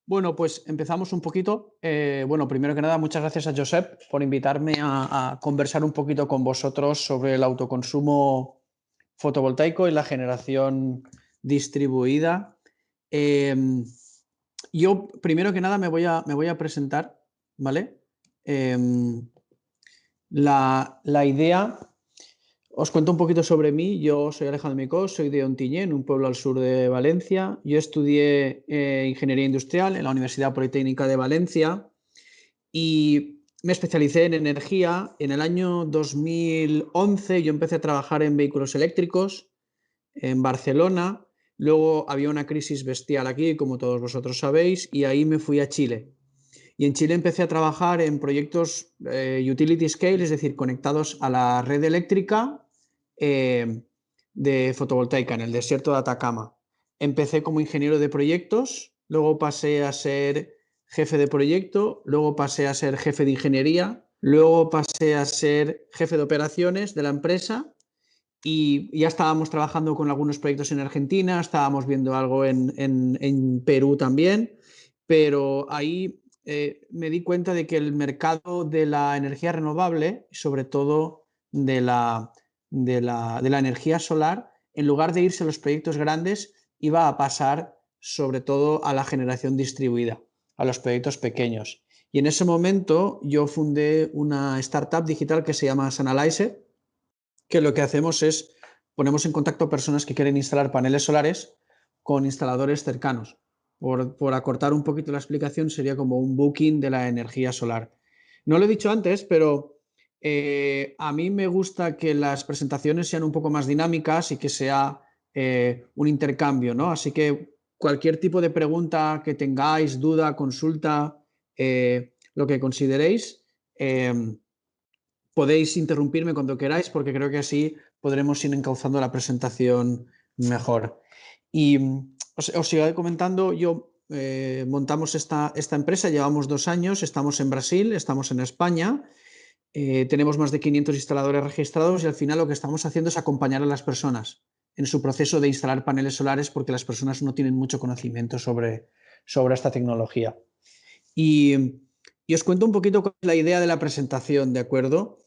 Bueno, pues empezamos un poquito. Bueno, primero que nada, muchas gracias a Josep por invitarme a conversar un poquito con vosotros sobre el autoconsumo fotovoltaico y la generación distribuida. Eh, yo, primero que nada, me voy a presentar, ¿vale? Eh, la idea, os cuento un poquito sobre mí. Yo soy Alejandro Micó, soy de Ontinyent, un pueblo al sur de Valencia. Yo estudié Ingeniería Industrial en la Universidad Politécnica de Valencia y me especialicé en energía. En el año 2011 yo empecé a trabajar en vehículos eléctricos en Barcelona. Luego había una crisis bestial aquí, como todos vosotros sabéis, y ahí me fui a Chile. Y en Chile empecé a trabajar en proyectos utility scale, es decir, conectados a la red eléctrica eh, de fotovoltaica en el desierto de Atacama. Empecé como ingeniero de proyectos, luego pasé a ser jefe de proyecto, luego pasé a ser jefe de ingeniería, luego pasé a ser jefe de operaciones de la empresa y ya estábamos trabajando con algunos proyectos en Argentina, estábamos viendo algo en Perú también, pero ahí me di cuenta de que el mercado de la energía renovable, sobre todo de la energía solar, en lugar de irse a los proyectos grandes, iba a pasar sobre todo a la generación distribuida, a los proyectos pequeños. Y en ese momento yo fundé una startup digital que se llama Sunalizer, que lo que hacemos es ponemos en contacto personas que quieren instalar paneles solares con instaladores cercanos. Por acortar un poquito la explicación, sería como un booking de la energía solar. No lo he dicho antes, pero a mí me gusta que las presentaciones sean un poco más dinámicas y que sea un intercambio, ¿no? Así que cualquier tipo de pregunta que tengáis, duda, consulta, lo que consideréis, podéis interrumpirme cuando queráis porque creo que así podremos ir encauzando la presentación mejor. Y os sigo comentando, montamos esta empresa, llevamos 2 años, estamos en Brasil, estamos en España, tenemos más de 500 instaladores registrados y al final lo que estamos haciendo es acompañar a las personas en su proceso de instalar paneles solares porque las personas no tienen mucho conocimiento sobre esta tecnología. Y os cuento un poquito cuál es la idea de la presentación, ¿de acuerdo?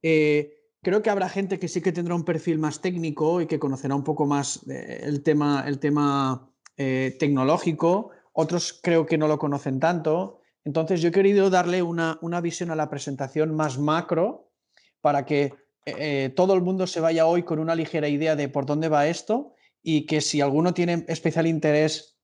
Creo que habrá gente que sí que tendrá un perfil más técnico y que conocerá un poco más el tema tecnológico. Otros creo que no lo conocen tanto. Entonces yo he querido darle una visión a la presentación más macro para que todo el mundo se vaya hoy con una ligera idea de por dónde va esto y que si alguno tiene especial interés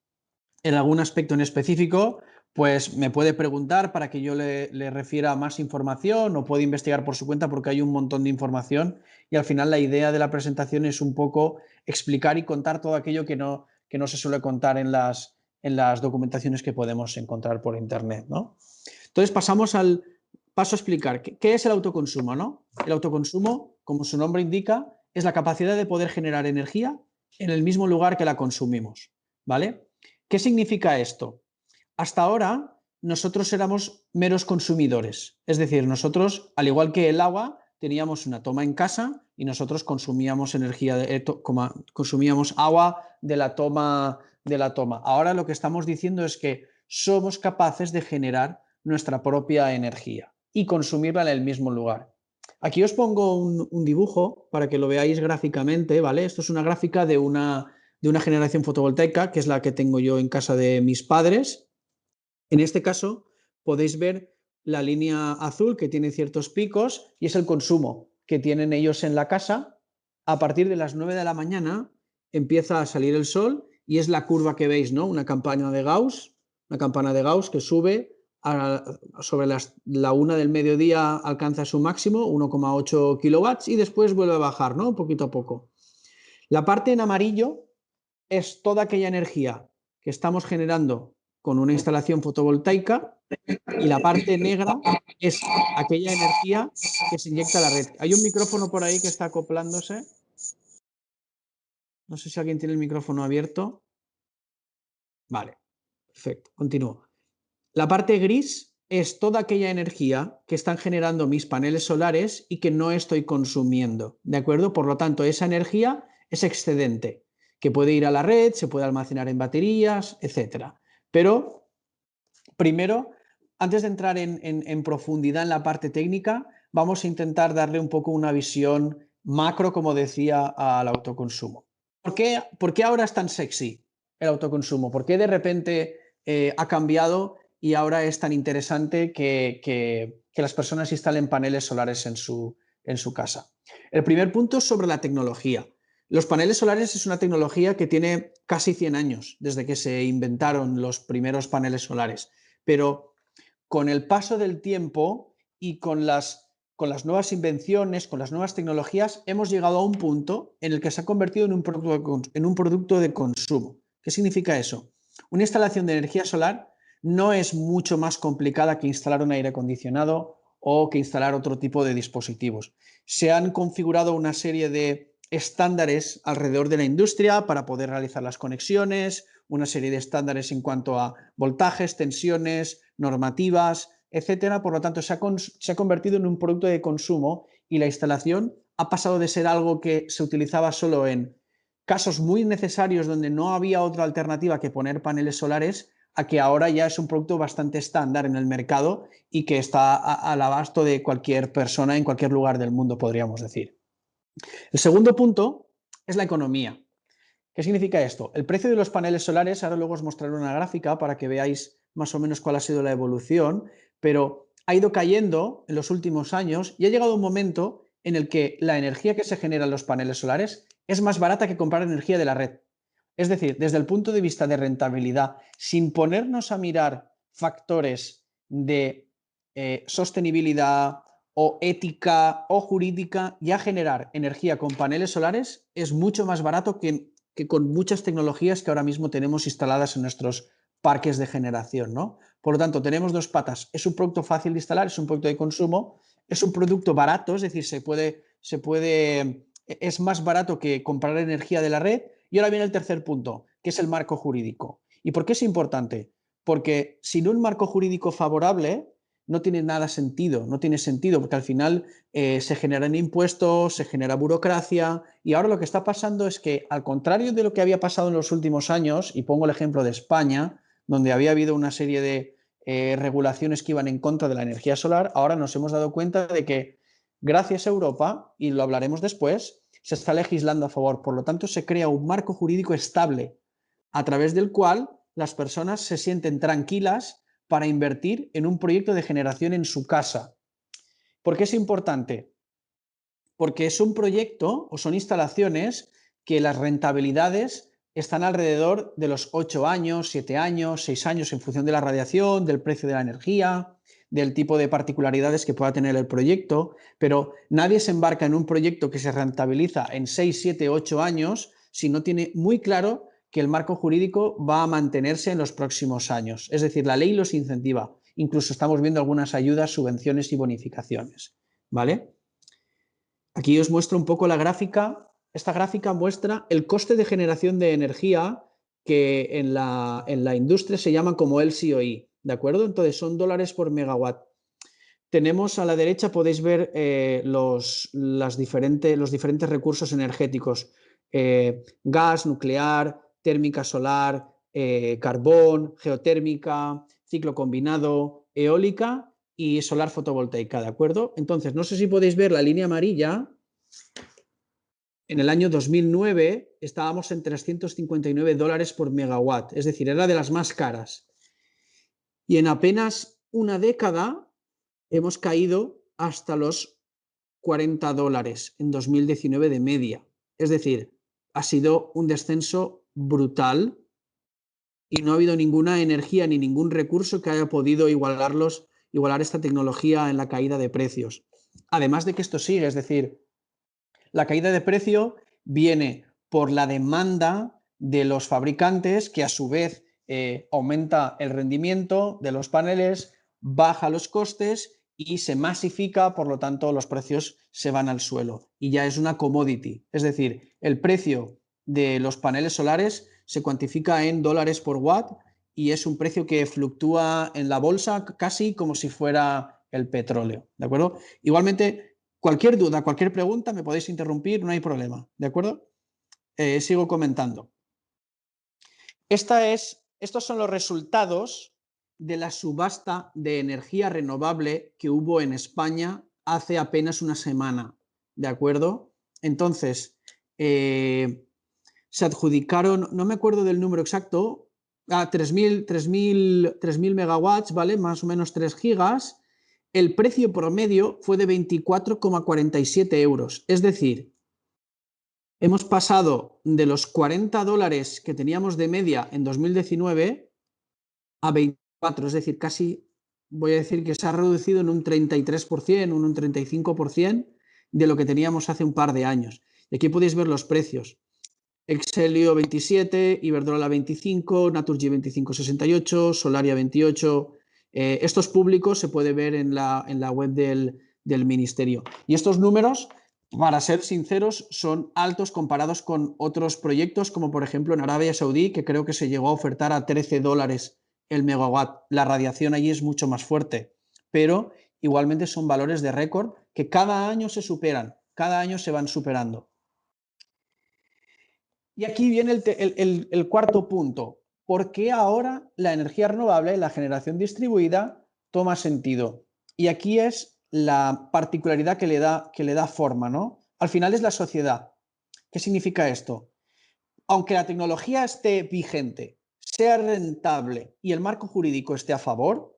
en algún aspecto en específico, pues me puede preguntar para que yo le refiera más información o puede investigar por su cuenta porque hay un montón de información y al final la idea de la presentación es un poco explicar y contar todo aquello que no se suele contar en las documentaciones que podemos encontrar por internet, ¿no? Entonces pasamos al paso a explicar qué es el autoconsumo, ¿no? El autoconsumo, como su nombre indica, es la capacidad de poder generar energía en el mismo lugar que la consumimos, ¿vale? ¿Qué significa esto? Hasta ahora nosotros éramos meros consumidores, es decir, nosotros, al igual que el agua, teníamos una toma en casa y nosotros consumíamos consumíamos agua de la toma. Ahora lo que estamos diciendo es que somos capaces de generar nuestra propia energía y consumirla en el mismo lugar. Aquí os pongo un dibujo para que lo veáis gráficamente, ¿vale? Esto es una gráfica de una generación fotovoltaica, que es la que tengo yo en casa de mis padres. En este caso, podéis ver la línea azul que tiene ciertos picos y es el consumo que tienen ellos en la casa. A partir de las 9 de la mañana empieza a salir el sol y es la curva que veis, ¿no? Una campana de Gauss que sube sobre la 1 del mediodía, alcanza su máximo, 1,8 kilowatts, y después vuelve a bajar, ¿no? Poquito a poco. La parte en amarillo es toda aquella energía que estamos generando con una instalación fotovoltaica y la parte negra es aquella energía que se inyecta a la red. Hay un micrófono por ahí que está acoplándose. No sé si alguien tiene el micrófono abierto. Vale, perfecto, continúo. La parte gris es toda aquella energía que están generando mis paneles solares y que no estoy consumiendo, ¿de acuerdo? Por lo tanto, esa energía es excedente, que puede ir a la red, se puede almacenar en baterías, etcétera. Pero Primero, antes de entrar en profundidad en la parte técnica, vamos a intentar darle un poco una visión macro, como decía, al autoconsumo. ¿Por qué ahora es tan sexy el autoconsumo? ¿Por qué de repente ha cambiado y ahora es tan interesante que las personas instalen paneles solares en su casa? El primer punto es sobre la tecnología. Los paneles solares es una tecnología que tiene casi 100 años desde que se inventaron los primeros paneles solares, pero con el paso del tiempo y con las nuevas invenciones, con las nuevas tecnologías, hemos llegado a un punto en el que se ha convertido en un producto de consumo. ¿Qué significa eso? Una instalación de energía solar no es mucho más complicada que instalar un aire acondicionado o que instalar otro tipo de dispositivos. Se han configurado una serie de estándares alrededor de la industria para poder realizar las conexiones, una serie de estándares en cuanto a voltajes, tensiones, normativas, etcétera. Por lo tanto, se ha convertido en un producto de consumo y la instalación ha pasado de ser algo que se utilizaba solo en casos muy necesarios donde no había otra alternativa que poner paneles solares a que ahora ya es un producto bastante estándar en el mercado y que está al abasto de cualquier persona en cualquier lugar del mundo, podríamos decir. El segundo punto es la economía. ¿Qué significa esto? El precio de los paneles solares, ahora luego os mostraré una gráfica para que veáis más o menos cuál ha sido la evolución, pero ha ido cayendo en los últimos años y ha llegado un momento en el que la energía que se genera en los paneles solares es más barata que comprar energía de la red. Es decir, desde el punto de vista de rentabilidad, sin ponernos a mirar factores de sostenibilidad o ética o jurídica, ya generar energía con paneles solares es mucho más barato que con muchas tecnologías que ahora mismo tenemos instaladas en nuestros parques de generación, ¿no? Por lo tanto, tenemos dos patas. Es un producto fácil de instalar, es un producto de consumo, es un producto barato, es decir, es más barato que comprar energía de la red. Y ahora viene el tercer punto, que es el marco jurídico. ¿Y por qué es importante? Porque sin un marco jurídico favorable, no tiene nada sentido, no tiene sentido, porque al final se generan impuestos, se genera burocracia, y ahora lo que está pasando es que, al contrario de lo que había pasado en los últimos años, y pongo el ejemplo de España, donde había habido una serie de regulaciones que iban en contra de la energía solar, ahora nos hemos dado cuenta de que, gracias a Europa, y lo hablaremos después, se está legislando a favor. Por lo tanto, se crea un marco jurídico estable a través del cual las personas se sienten tranquilas para invertir en un proyecto de generación en su casa. ¿Por qué es importante? Porque es un proyecto o son instalaciones que las rentabilidades están alrededor de los 8 años, 7 años, 6 años en función de la radiación, del precio de la energía, del tipo de particularidades que pueda tener el proyecto, pero nadie se embarca en un proyecto que se rentabiliza en 6, 7, 8 años si no tiene muy claro que el marco jurídico va a mantenerse en los próximos años. Es decir, la ley los incentiva. Incluso estamos viendo algunas ayudas, subvenciones y bonificaciones. ¿Vale? Aquí os muestro un poco la gráfica. Esta gráfica muestra el coste de generación de energía que en la industria se llama como LCOE, ¿de acuerdo? Entonces son dólares por megawatt. Tenemos a la derecha, podéis ver los diferentes recursos energéticos. Gas, nuclear, térmica solar, carbón, geotérmica, ciclo combinado, eólica y solar fotovoltaica, ¿de acuerdo? Entonces, no sé si podéis ver la línea amarilla. En el año 2009 estábamos en 359 dólares por megawatt, es decir, era de las más caras. Y en apenas una década hemos caído hasta los 40 dólares en 2019 de media. Es decir, ha sido un descenso brutal y no ha habido ninguna energía ni ningún recurso que haya podido igualar esta tecnología en la caída de precios. Además de que esto sigue, es decir, la caída de precio viene por la demanda de los fabricantes, que a su vez aumenta el rendimiento de los paneles, baja los costes y se masifica, por lo tanto los precios se van al suelo y ya es una commodity. Es decir, el precio de los paneles solares se cuantifica en dólares por watt y es un precio que fluctúa en la bolsa casi como si fuera el petróleo, ¿de acuerdo? Igualmente, cualquier duda, cualquier pregunta, me podéis interrumpir, no hay problema, ¿de acuerdo? Sigo comentando. Estos son los resultados de la subasta de energía renovable que hubo en España hace apenas una semana, ¿de acuerdo? Entonces, se adjudicaron, no me acuerdo del número exacto, a 3.000 megawatts, ¿vale? Más o menos 3 gigas. El precio promedio fue de 24,47 euros. Es decir, hemos pasado de los $40 que teníamos de media en 2019 a 24, es decir, casi, voy a decir que se ha reducido en un 33%, un 35% de lo que teníamos hace un par de años. Y aquí podéis ver los precios. Excelio 27, Iberdrola 25, Naturgy 25,68, Solaria 28. Estos públicos se puede ver en la web del ministerio. Y estos números, para ser sinceros, son altos comparados con otros proyectos, como por ejemplo en Arabia Saudí, que creo que se llegó a ofertar a $13 el megawatt. La radiación allí es mucho más fuerte, pero igualmente son valores de récord que cada año se superan, cada año se van superando. Y aquí viene el cuarto punto. ¿Por qué ahora la energía renovable, la generación distribuida, toma sentido? Y aquí es la particularidad que le da forma, ¿no? Al final es la sociedad. ¿Qué significa esto? Aunque la tecnología esté vigente, sea rentable y el marco jurídico esté a favor,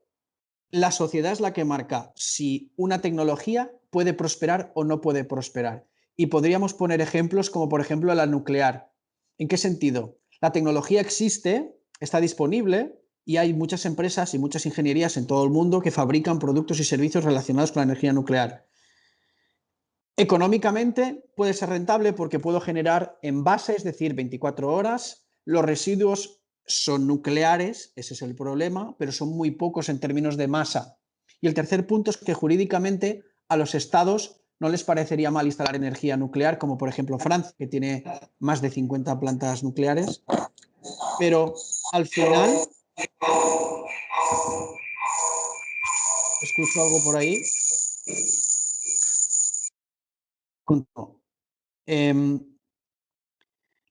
la sociedad es la que marca si una tecnología puede prosperar o no puede prosperar. Y podríamos poner ejemplos como por ejemplo la nuclear. ¿En qué sentido? La tecnología existe, está disponible y hay muchas empresas y muchas ingenierías en todo el mundo que fabrican productos y servicios relacionados con la energía nuclear. Económicamente puede ser rentable porque puedo generar envases, es decir, 24 horas. Los residuos son nucleares, ese es el problema, pero son muy pocos en términos de masa. Y el tercer punto es que jurídicamente a los estados no les parecería mal instalar energía nuclear, como por ejemplo Francia, que tiene más de 50 plantas nucleares, pero al final, escucho algo por ahí,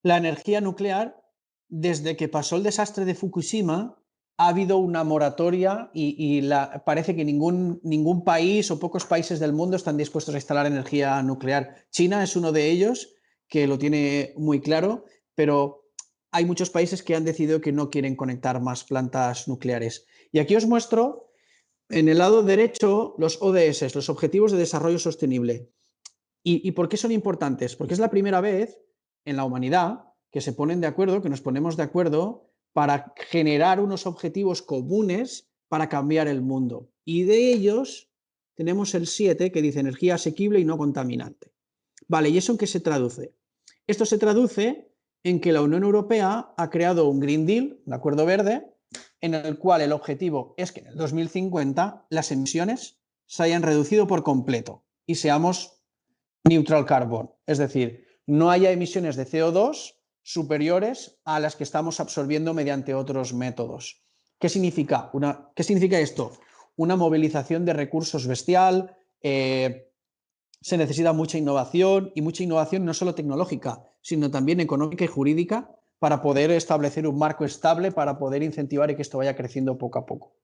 la energía nuclear, desde que pasó el desastre de Fukushima, ha habido una moratoria y parece que ningún país o pocos países del mundo están dispuestos a instalar energía nuclear. China es uno de ellos, que lo tiene muy claro, pero hay muchos países que han decidido que no quieren conectar más plantas nucleares. Y aquí os muestro en el lado derecho los ODS, los Objetivos de Desarrollo Sostenible. ¿Y por qué son importantes? Porque es la primera vez en la humanidad que se ponen de acuerdo, que nos ponemos de acuerdo para generar unos objetivos comunes para cambiar el mundo. Y de ellos tenemos el 7 que dice energía asequible y no contaminante. Vale, ¿y eso en qué se traduce? Esto se traduce en que la Unión Europea ha creado un Green Deal, un acuerdo verde, en el cual el objetivo es que en el 2050 las emisiones se hayan reducido por completo y seamos neutral carbon, es decir, no haya emisiones de CO2 superiores a las que estamos absorbiendo mediante otros métodos. ¿Qué significa esto? Una movilización de recursos bestial, se necesita mucha innovación y mucha innovación no solo tecnológica, sino también económica y jurídica para poder establecer un marco estable, para poder incentivar y que esto vaya creciendo poco a poco.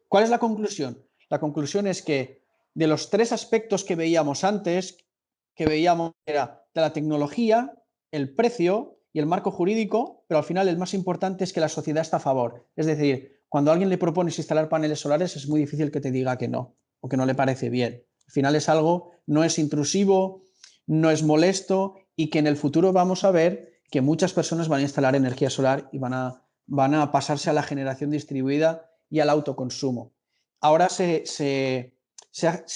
¿Cuál es la conclusión? La conclusión es que de los 3 aspectos que veíamos antes, que veíamos era de la tecnología, el precio y el marco jurídico, pero al final el más importante es que la sociedad está a favor. Es decir, cuando a alguien le propones instalar paneles solares es muy difícil que te diga que no o que no le parece bien. Al final es algo, no es intrusivo, no es molesto y que en el futuro vamos a ver que muchas personas van a instalar energía solar y van a pasarse a la generación distribuida y al autoconsumo. Ahora se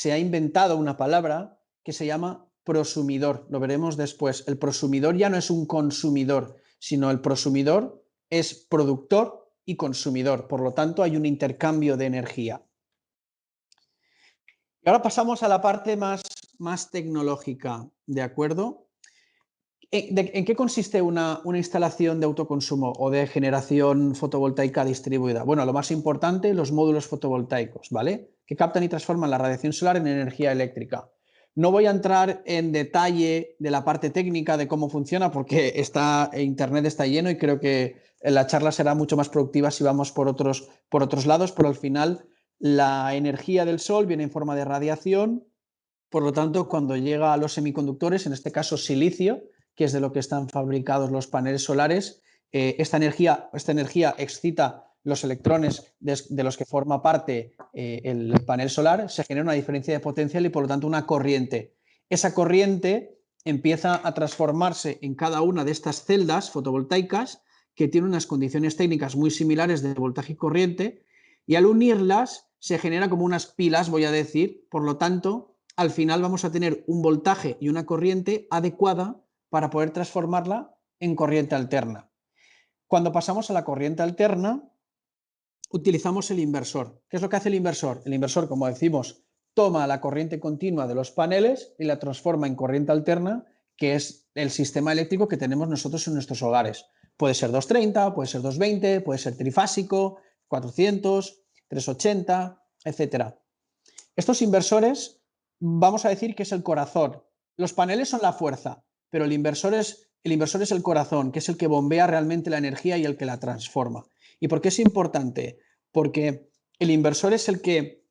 ha inventado una palabra que se llama prosumidor, lo veremos después. El prosumidor ya no es un consumidor, sino el prosumidor es productor y consumidor, por lo tanto hay un intercambio de energía. Y ahora pasamos a la parte más tecnológica, ¿de acuerdo? ¿En qué consiste una instalación de autoconsumo o de generación fotovoltaica distribuida? Bueno, lo más importante, los módulos fotovoltaicos, ¿vale? Que captan y transforman la radiación solar en energía eléctrica. No voy a entrar en detalle de la parte técnica de cómo funciona porque Internet está lleno y creo que la charla será mucho más productiva si vamos por otros lados, pero al final la energía del Sol viene en forma de radiación. Por lo tanto, cuando llega a los semiconductores, en este caso silicio, que es de lo que están fabricados los paneles solares, esta energía excita los electrones de los que forma parte el panel solar, se genera una diferencia de potencial y por lo tanto una corriente. Esa corriente empieza a transformarse en cada una de estas celdas fotovoltaicas que tienen unas condiciones técnicas muy similares de voltaje y corriente, y al unirlas se genera como unas pilas, voy a decir. Por lo tanto, al final vamos a tener un voltaje y una corriente adecuada para poder transformarla en corriente alterna. Cuando pasamos a la corriente alterna, utilizamos el inversor. ¿Qué es lo que hace el inversor? El inversor, como decimos, toma la corriente continua de los paneles y la transforma en corriente alterna, que es el sistema eléctrico que tenemos nosotros en nuestros hogares. Puede ser 230, puede ser 220, puede ser trifásico, 400, 380, etc. Estos inversores, vamos a decir que es el corazón. Los paneles son la fuerza, pero el inversor es el corazón, que es el que bombea realmente la energía y el que la transforma. ¿Y por qué es importante? Porque el inversor es el que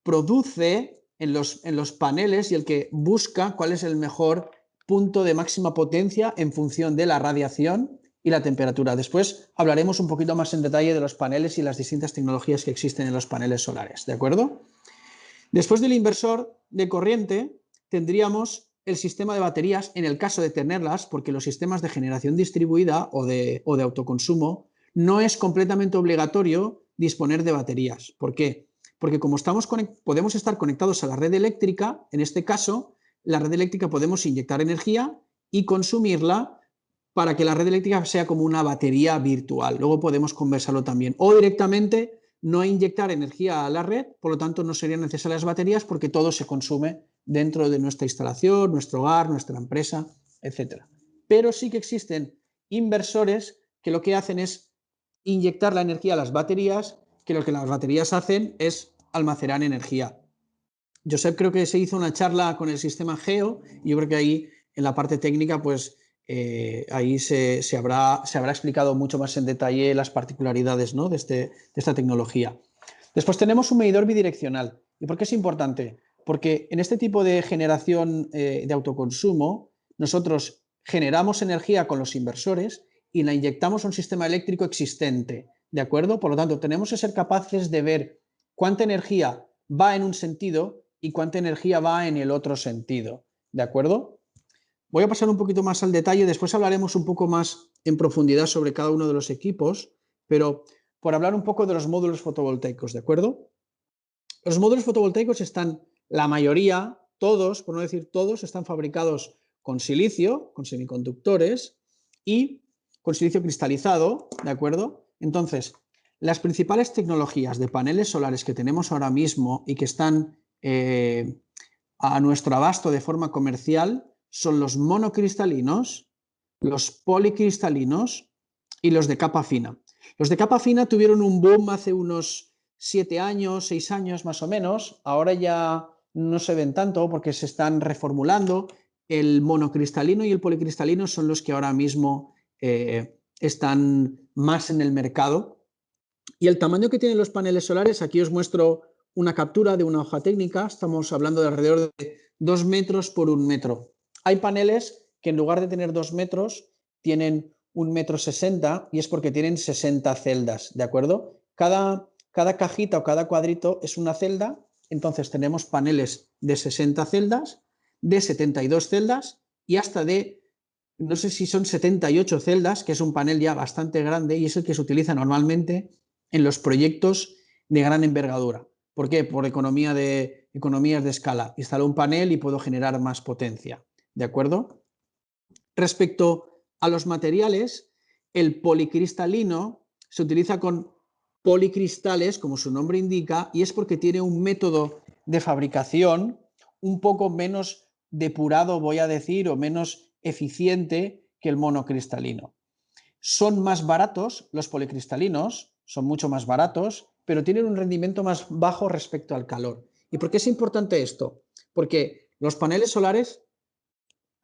produce en los paneles y el que busca cuál es el mejor punto de máxima potencia en función de la radiación y la temperatura. Después hablaremos un poquito más en detalle de los paneles y las distintas tecnologías que existen en los paneles solares, ¿de acuerdo? Después del inversor de corriente, tendríamos el sistema de baterías en el caso de tenerlas, porque los sistemas de generación distribuida o de autoconsumo no es completamente obligatorio disponer de baterías. ¿Por qué? Porque como podemos estar conectados a la red eléctrica, en este caso, la red eléctrica podemos inyectar energía y consumirla para que la red eléctrica sea como una batería virtual. Luego podemos conversarlo también. O directamente no inyectar energía a la red, por lo tanto no serían necesarias baterías porque todo se consume dentro de nuestra instalación, nuestro hogar, nuestra empresa, etc. Pero sí que existen inversores que lo que hacen es inyectar la energía a las baterías, que lo que las baterías hacen es almacenar energía. Josep creo que se hizo una charla con el sistema Geo y yo creo que ahí en la parte técnica pues ahí se habrá explicado mucho más en detalle las particularidades, ¿no?, de esta tecnología. Después tenemos un medidor bidireccional. ¿Y por qué es importante? Porque en este tipo de generación de autoconsumo nosotros generamos energía con los inversores y la inyectamos a un sistema eléctrico existente, ¿de acuerdo? Por lo tanto, tenemos que ser capaces de ver cuánta energía va en un sentido y cuánta energía va en el otro sentido, ¿de acuerdo? Voy a pasar un poquito más al detalle, después hablaremos un poco más en profundidad sobre cada uno de los equipos, pero por hablar un poco de los módulos fotovoltaicos, ¿de acuerdo? Los módulos fotovoltaicos están, la mayoría, todos, por no decir todos, están fabricados con silicio, con semiconductores y con silicio cristalizado, ¿de acuerdo? Entonces, las principales tecnologías de paneles solares que tenemos ahora mismo y que están a nuestro abasto de forma comercial son los monocristalinos, los policristalinos y los de capa fina. Los de capa fina tuvieron un boom hace unos 7 años, 6 años más o menos. Ahora ya no se ven tanto porque se están reformulando. El monocristalino y el policristalino son los que ahora mismo están más en el mercado. Y el tamaño que tienen los paneles solares, aquí os muestro una captura de una hoja técnica. Estamos hablando de alrededor de 2 metros por 1 metro. Hay paneles que en lugar de tener 2 metros tienen 1,60 m y es porque tienen 60 celdas, ¿de acuerdo? Cada cajita o cada cuadrito es una celda, entonces tenemos paneles de 60 celdas, de 72 celdas y hasta de, no sé si son 78 celdas, que es un panel ya bastante grande y es el que se utiliza normalmente en los proyectos de gran envergadura. ¿Por qué? Por economías de escala. Instalo un panel y puedo generar más potencia, ¿de acuerdo? Respecto a los materiales, el policristalino se utiliza con policristales, como su nombre indica, y es porque tiene un método de fabricación un poco menos depurado, voy a decir, o menos eficiente que el monocristalino. Son más baratos los policristalinos, son mucho más baratos, pero tienen un rendimiento más bajo respecto al calor. ¿Y por qué es importante esto? Porque Los paneles solares,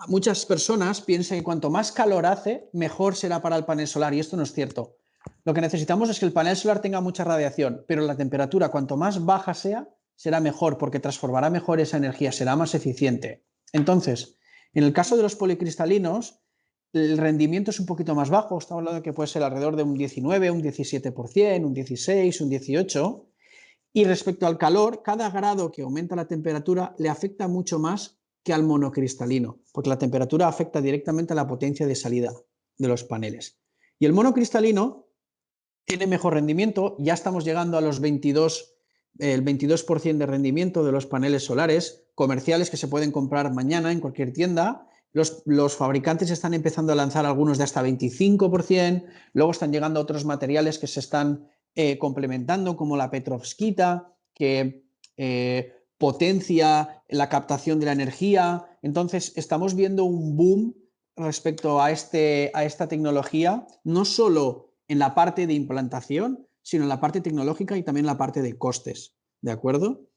muchas personas piensan que cuanto más calor hace, mejor será para el panel solar, y esto no es cierto. Lo que necesitamos es que el panel solar tenga mucha radiación, pero la temperatura, cuanto más baja sea, será mejor, porque transformará mejor esa energía, será más eficiente. Entonces, en el caso de los policristalinos, el rendimiento es un poquito más bajo, estamos hablando de que puede ser alrededor de un 19, un 17%, un 16, un 18%, y respecto al calor, cada grado que aumenta la temperatura le afecta mucho más que al monocristalino, porque la temperatura afecta directamente a la potencia de salida de los paneles. Y el monocristalino tiene mejor rendimiento, ya estamos llegando a los 22, el 22% de rendimiento de los paneles solares comerciales que se pueden comprar mañana en cualquier tienda. Los fabricantes están empezando a lanzar algunos de hasta 25%, luego están llegando otros materiales que se están complementando, como la petrovskita, que potencia la captación de la energía. Entonces, estamos viendo un boom respecto a esta tecnología, no solo en la parte de implantación, sino en la parte tecnológica y también en la parte de costes, ¿de acuerdo?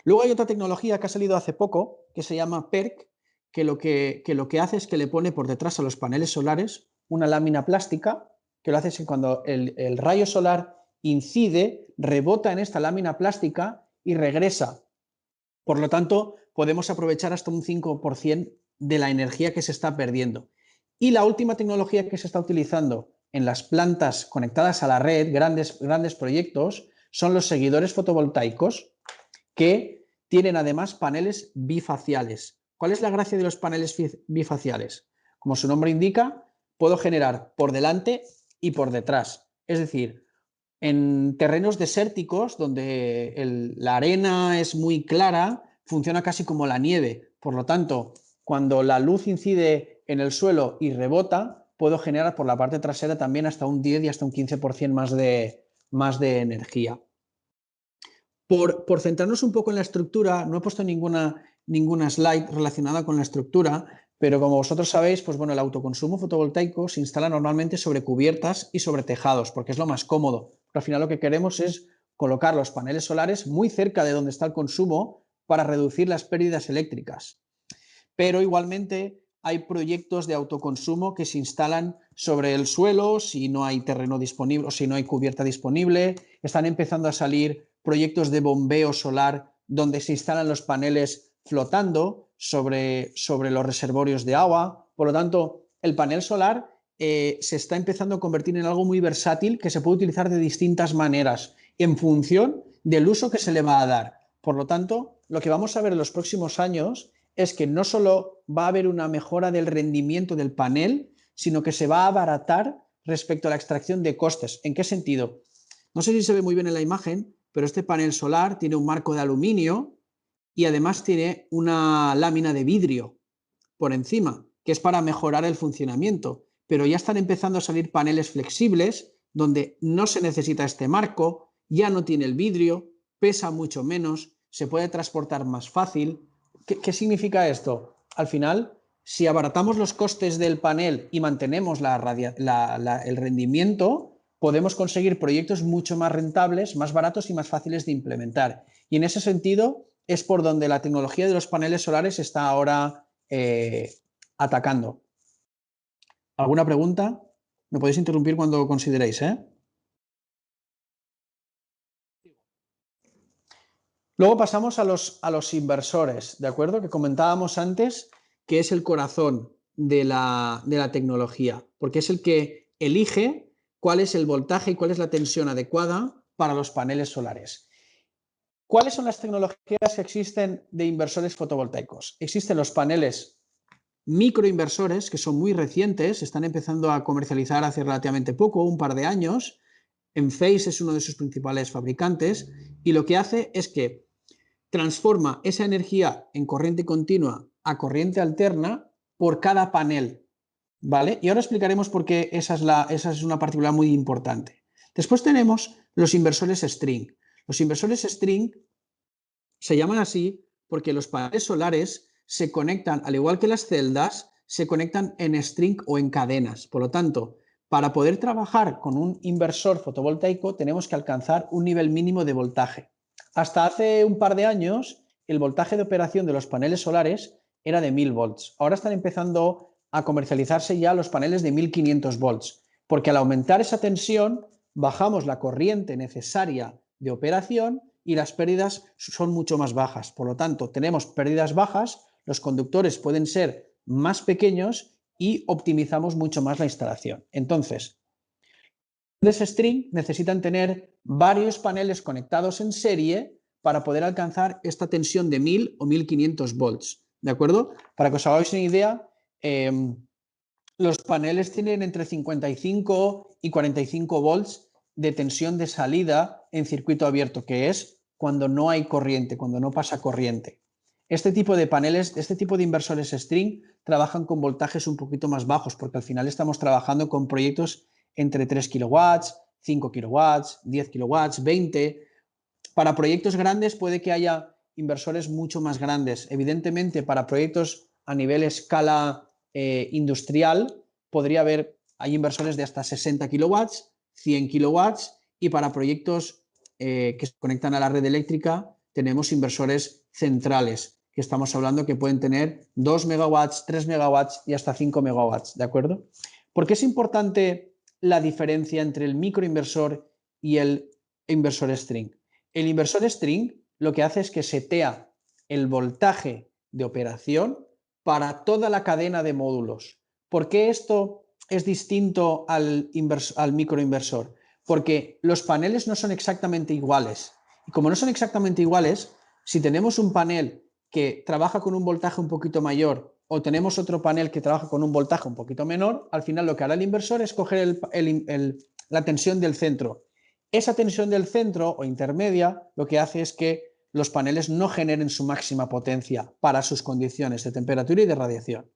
Luego hay otra tecnología que ha salido hace poco, que se llama PERC, que lo que hace es que le pone por detrás a los paneles solares una lámina plástica, que lo hace es que cuando el rayo solar incide, rebota en esta lámina plástica y regresa. Por lo tanto, podemos aprovechar hasta un 5% de la energía que se está perdiendo. Y la última tecnología que se está utilizando en las plantas conectadas a la red, grandes proyectos, son los seguidores fotovoltaicos, que tienen además paneles bifaciales. ¿Cuál es la gracia de los paneles bifaciales? Como su nombre indica, puedo generar por delante y por detrás. Es decir, en terrenos desérticos, donde la arena es muy clara, funciona casi como la nieve. Por lo tanto, cuando la luz incide en el suelo y rebota, puedo generar por la parte trasera también hasta un 10 y hasta un 15% más de energía. Por centrarnos un poco en la estructura, no he puesto ninguna slide relacionada con la estructura, pero como vosotros sabéis, pues bueno, el autoconsumo fotovoltaico se instala normalmente sobre cubiertas y sobre tejados, porque es lo más cómodo. Pero al final lo que queremos es colocar los paneles solares muy cerca de donde está el consumo para reducir las pérdidas eléctricas. Pero igualmente hay proyectos de autoconsumo que se instalan sobre el suelo si no hay terreno disponible o si no hay cubierta disponible. Están empezando a salir proyectos de bombeo solar donde se instalan los paneles flotando sobre los reservorios de agua. Por lo tanto, el panel solar se está empezando a convertir en algo muy versátil que se puede utilizar de distintas maneras en función del uso que se le va a dar. Por lo tanto, lo que vamos a ver en los próximos años es que no solo va a haber una mejora del rendimiento del panel, sino que se va a abaratar respecto a la extracción de costes. ¿En qué sentido? No sé si se ve muy bien en la imagen, pero este panel solar tiene un marco de aluminio y además tiene una lámina de vidrio por encima, que es para mejorar el funcionamiento. Pero ya están empezando a salir paneles flexibles donde no se necesita este marco, ya no tiene el vidrio, pesa mucho menos, se puede transportar más fácil. ¿Qué significa esto? Al final, si abaratamos los costes del panel y mantenemos el rendimiento, podemos conseguir proyectos mucho más rentables, más baratos y más fáciles de implementar. Y en ese sentido es por donde la tecnología de los paneles solares está ahora atacando. ¿Alguna pregunta? Me podéis interrumpir cuando consideréis, ¿eh? Luego pasamos a los inversores, ¿de acuerdo? Que comentábamos antes, que es el corazón de la tecnología, porque es el que elige cuál es el voltaje y cuál es la tensión adecuada para los paneles solares. ¿Cuáles son las tecnologías que existen de inversores fotovoltaicos? Existen los paneles microinversores, que son muy recientes, están empezando a comercializar hace relativamente poco, un par de años. Enphase es uno de sus principales fabricantes y lo que hace es que transforma esa energía en corriente continua a corriente alterna por cada panel, ¿vale? Y ahora explicaremos por qué esa es una particularidad muy importante. Después tenemos los inversores string. Los inversores string se llaman así porque los paneles solares se conectan, al igual que las celdas, se conectan en string o en cadenas. Por lo tanto, para poder trabajar con un inversor fotovoltaico tenemos que alcanzar un nivel mínimo de voltaje. Hasta hace un par de años el voltaje de operación de los paneles solares era de 1000 volts. Ahora están empezando a comercializarse ya los paneles de 1500 volts, porque al aumentar esa tensión bajamos la corriente necesaria de operación y las pérdidas son mucho más bajas. Por lo tanto, tenemos pérdidas bajas, los conductores pueden ser más pequeños y optimizamos mucho más la instalación. Entonces, los string necesitan tener varios paneles conectados en serie para poder alcanzar esta tensión de 1000 o 1500 volts. ¿De acuerdo? Para que os hagáis una idea, los paneles tienen entre 55 y 45 volts de tensión de salida en circuito abierto, que es cuando no hay corriente, cuando no pasa corriente. Este tipo de paneles, este tipo de inversores string trabajan con voltajes un poquito más bajos, porque al final estamos trabajando con proyectos entre 3 kilowatts, 5 kilowatts, 10 kilowatts, 20. Para proyectos grandes puede que haya inversores mucho más grandes. Evidentemente, para proyectos a nivel escala industrial, hay inversores de hasta 60 kilowatts, 100 kilowatts, y para proyectos que se conectan a la red eléctrica tenemos inversores centrales, que estamos hablando que pueden tener 2 megawatts, 3 megawatts y hasta 5 megawatts, ¿de acuerdo? ¿Por qué es importante la diferencia entre el microinversor y el inversor string? El inversor string lo que hace es que setea el voltaje de operación para toda la cadena de módulos. ¿Por qué esto es distinto al microinversor? Porque los paneles no son exactamente iguales. Y como no son exactamente iguales, si tenemos un panel que trabaja con un voltaje un poquito mayor o tenemos otro panel que trabaja con un voltaje un poquito menor, al final lo que hará el inversor es coger la tensión del centro. Esa tensión del centro o intermedia lo que hace es que los paneles no generen su máxima potencia para sus condiciones de temperatura y de radiación.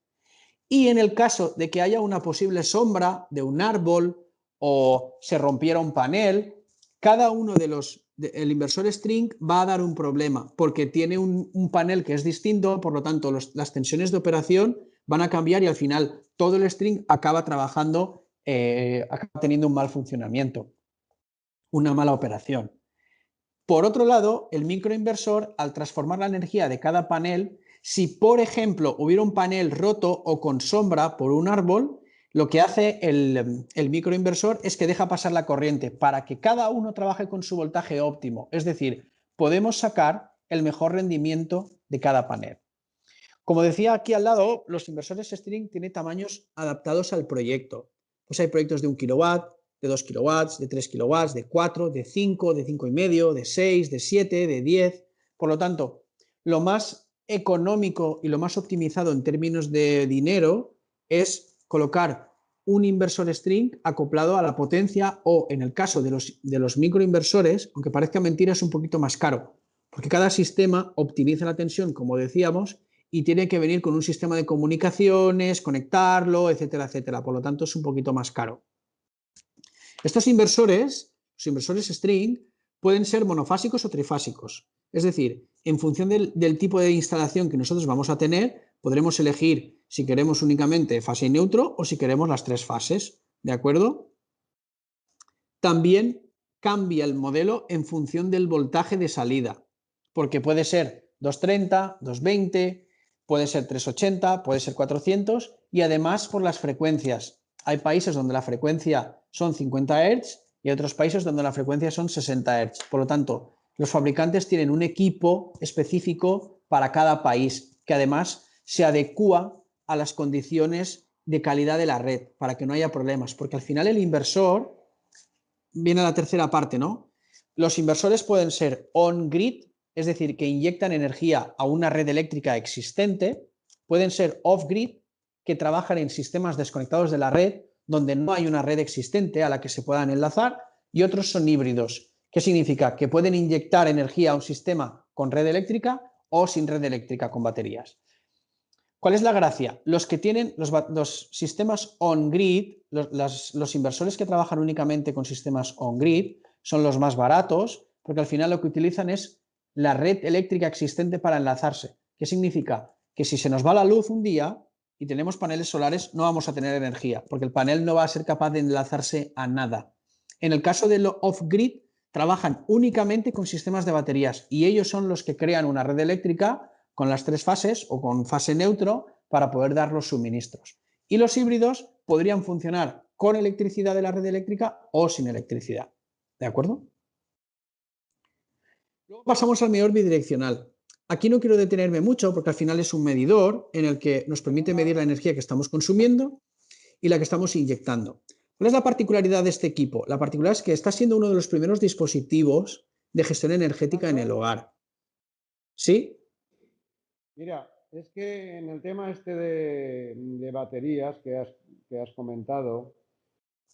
Y en el caso de que haya una posible sombra de un árbol o se rompiera un panel, cada uno el inversor string va a dar un problema porque tiene un panel que es distinto, por lo tanto las tensiones de operación van a cambiar y al final todo el string acaba trabajando, acaba teniendo un mal funcionamiento, una mala operación. Por otro lado, el microinversor, al transformar la energía de cada panel, si por ejemplo hubiera un panel roto o con sombra por un árbol, lo que hace el microinversor es que deja pasar la corriente para que cada uno trabaje con su voltaje óptimo. Es decir, podemos sacar el mejor rendimiento de cada panel. Como decía aquí al lado, los inversores string tienen tamaños adaptados al proyecto. Pues hay proyectos de 1 kilowatt, de 2 kilowatts, de 3 kilowatts, de 4, de 5, de 5,5, de 6, de 7, de 10. Por lo tanto, lo más económico y lo más optimizado en términos de dinero es colocar un inversor string acoplado a la potencia o, en el caso de los microinversores, aunque parezca mentira, es un poquito más caro, porque cada sistema optimiza la tensión, como decíamos, y tiene que venir con un sistema de comunicaciones, conectarlo, etcétera, etcétera. Por lo tanto, es un poquito más caro. Estos inversores, los inversores string, pueden ser monofásicos o trifásicos. Es decir, en función del tipo de instalación que nosotros vamos a tener, podremos elegir si queremos únicamente fase y neutro o si queremos las 3 fases. ¿De acuerdo? También cambia el modelo en función del voltaje de salida, porque puede ser 230, 220, puede ser 380, puede ser 400 y además por las frecuencias. Hay países donde la frecuencia son 50 Hz y hay otros países donde la frecuencia son 60 Hz. Por lo tanto, los fabricantes tienen un equipo específico para cada país que además se adecúa a las condiciones de calidad de la red para que no haya problemas, porque al final el inversor viene a la tercera parte, ¿no? Los inversores pueden ser on-grid, es decir, que inyectan energía a una red eléctrica existente, pueden ser off-grid, que trabajan en sistemas desconectados de la red, donde no hay una red existente a la que se puedan enlazar, y otros son híbridos. ¿Qué significa? Que pueden inyectar energía a un sistema con red eléctrica o sin red eléctrica con baterías. ¿Cuál es la gracia? Los que tienen los sistemas on-grid, los inversores que trabajan únicamente con sistemas on-grid, son los más baratos, porque al final lo que utilizan es la red eléctrica existente para enlazarse. ¿Qué significa? Que si se nos va la luz un día y tenemos paneles solares, no vamos a tener energía, porque el panel no va a ser capaz de enlazarse a nada. En el caso de lo off-grid, trabajan únicamente con sistemas de baterías y ellos son los que crean una red eléctrica con las 3 fases o con fase neutro para poder dar los suministros. Y los híbridos podrían funcionar con electricidad de la red eléctrica o sin electricidad. ¿De acuerdo? Luego pasamos al medidor bidireccional. Aquí no quiero detenerme mucho porque al final es un medidor en el que nos permite medir la energía que estamos consumiendo y la que estamos inyectando. ¿Cuál es la particularidad de este equipo? La particularidad es que está siendo uno de los primeros dispositivos de gestión energética en el hogar. ¿Sí? Mira, es que en el tema este de baterías que has comentado,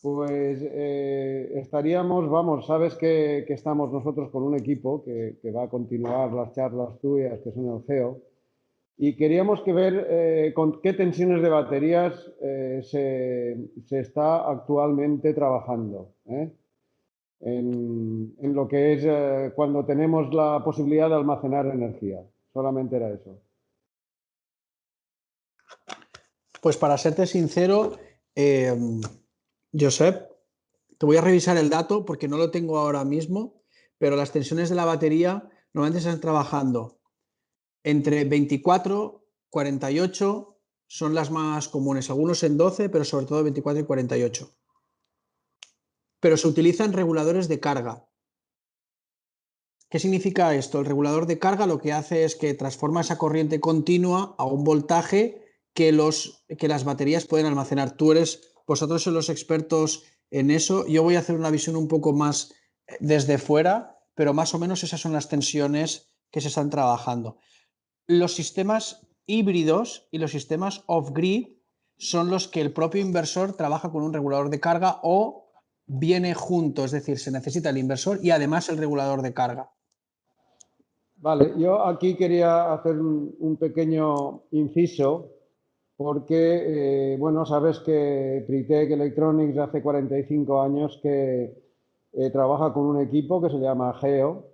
pues estaríamos, vamos, sabes que estamos nosotros con un equipo que va a continuar las charlas tuyas, que son el GEO, y queríamos que ver con qué tensiones de baterías se está actualmente trabajando, ¿eh? En lo que es cuando tenemos la posibilidad de almacenar energía. Solamente era eso. Pues para serte sincero, Josep, te voy a revisar el dato porque no lo tengo ahora mismo, pero las tensiones de la batería normalmente se están trabajando entre 24, 48, son las más comunes, algunos en 12, pero sobre todo 24 y 48. Pero se utilizan reguladores de carga. ¿Qué significa esto? El regulador de carga lo que hace es que transforma esa corriente continua a un voltaje que las baterías pueden almacenar. Vosotros sois los expertos en eso. Yo voy a hacer una visión un poco más desde fuera, pero más o menos esas son las tensiones que se están trabajando. Los sistemas híbridos y los sistemas off-grid son los que el propio inversor trabaja con un regulador de carga o viene junto, es decir, se necesita el inversor y además el regulador de carga. Vale, yo aquí quería hacer un pequeño inciso porque, bueno, sabes que Tritec Electronics hace 45 años que trabaja con un equipo que se llama GEO,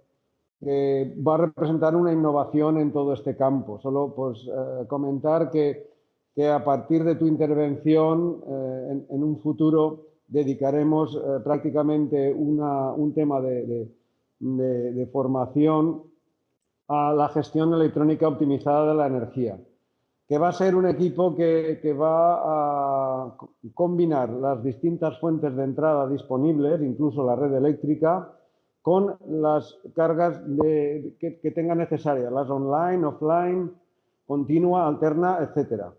que va a representar una innovación en todo este campo. Solo pues comentar que a partir de tu intervención en un futuro dedicaremos prácticamente un tema de formación a la gestión electrónica optimizada de la energía, que va a ser un equipo que va a combinar las distintas fuentes de entrada disponibles, incluso la red eléctrica, con las cargas que tenga necesarias, las online, offline, continua, alterna, etcétera.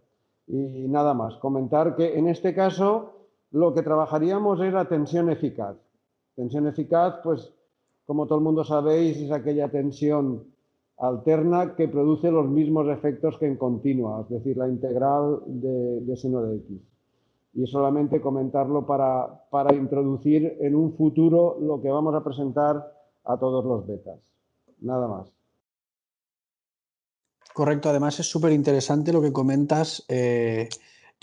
Y nada más, comentar que en este caso lo que trabajaríamos es la tensión eficaz. Tensión eficaz, pues como todo el mundo sabéis, es aquella tensión alterna que produce los mismos efectos que en continua, es decir, la integral de seno de x. Y solamente comentarlo para introducir en un futuro lo que vamos a presentar a todos los betas. Nada más. Correcto, además es súper interesante lo que comentas,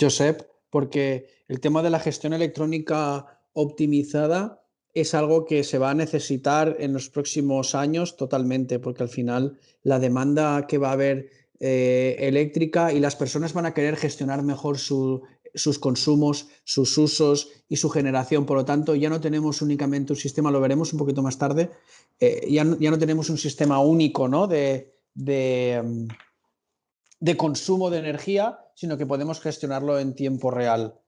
Josep, porque el tema de la gestión electrónica optimizada es algo que se va a necesitar en los próximos años totalmente, porque al final la demanda que va a haber eléctrica y las personas van a querer gestionar mejor sus consumos, sus usos y su generación. Por lo tanto, ya no tenemos únicamente un sistema, lo veremos un poquito más tarde, ya no tenemos un sistema único, ¿no? de consumo de energía, sino que podemos gestionarlo en tiempo real.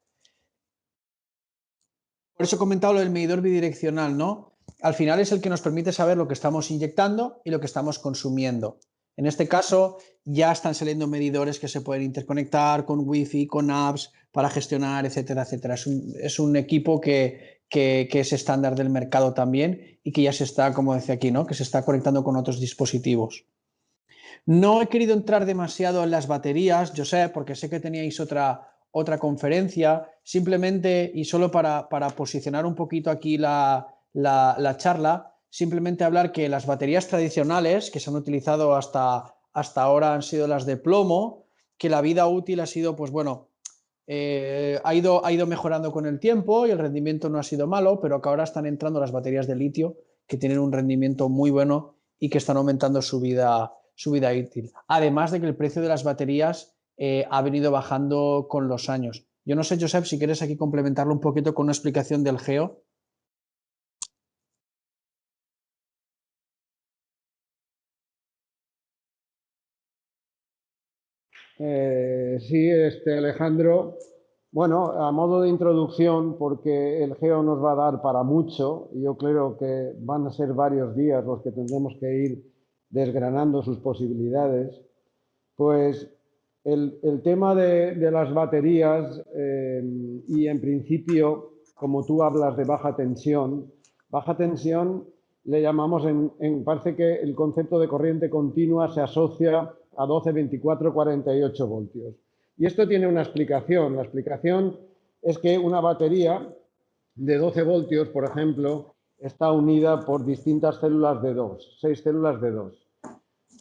Por eso he comentado lo del medidor bidireccional, ¿no? Al final es el que nos permite saber lo que estamos inyectando y lo que estamos consumiendo. En este caso, ya están saliendo medidores que se pueden interconectar con Wi-Fi, con apps, para gestionar, etcétera, etcétera. Es un equipo que es estándar del mercado también y que ya se está, como decía aquí, ¿no? Que se está conectando con otros dispositivos. No he querido entrar demasiado en las baterías, Josep, porque sé que teníais otra conferencia, simplemente y solo para posicionar un poquito aquí la charla, simplemente hablar que las baterías tradicionales que se han utilizado hasta ahora han sido las de plomo, que la vida útil ha sido, pues bueno, ha ido mejorando con el tiempo y el rendimiento no ha sido malo, pero que ahora están entrando las baterías de litio que tienen un rendimiento muy bueno y que están aumentando su vida útil. Además de que el precio de las baterías ha venido bajando con los años. Yo no sé, Josep, si quieres aquí complementarlo un poquito con una explicación del GEO. Sí, Alejandro. Bueno, a modo de introducción, porque el geo nos va a dar para mucho, y yo creo que van a ser varios días los que tendremos que ir desgranando sus posibilidades, pues el tema de las baterías y en principio, como tú hablas de baja tensión le llamamos, parece que el concepto de corriente continua se asocia a 12, 24, 48 voltios. Y esto tiene una explicación. La explicación es que una batería de 12 voltios, por ejemplo, está unida por distintas células de 2, 6 células de 2.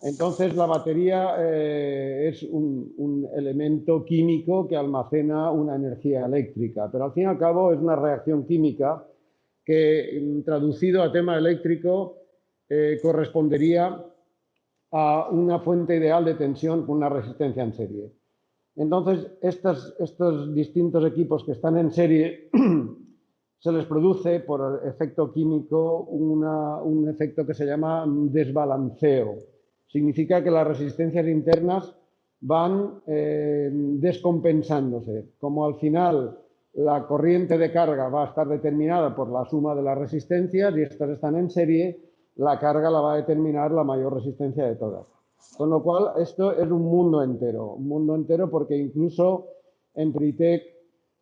Entonces, la batería es un elemento químico que almacena una energía eléctrica, pero al fin y al cabo es una reacción química que, traducido a tema eléctrico, correspondería a una fuente ideal de tensión con una resistencia en serie. Entonces, estos distintos equipos que están en serie se les produce por efecto químico un efecto que se llama desbalanceo. Significa que las resistencias internas van descompensándose. Como al final la corriente de carga va a estar determinada por la suma de las resistencias y estas están en serie, la carga la va a determinar la mayor resistencia de todas. Con lo cual, esto es un mundo entero porque incluso en Pritec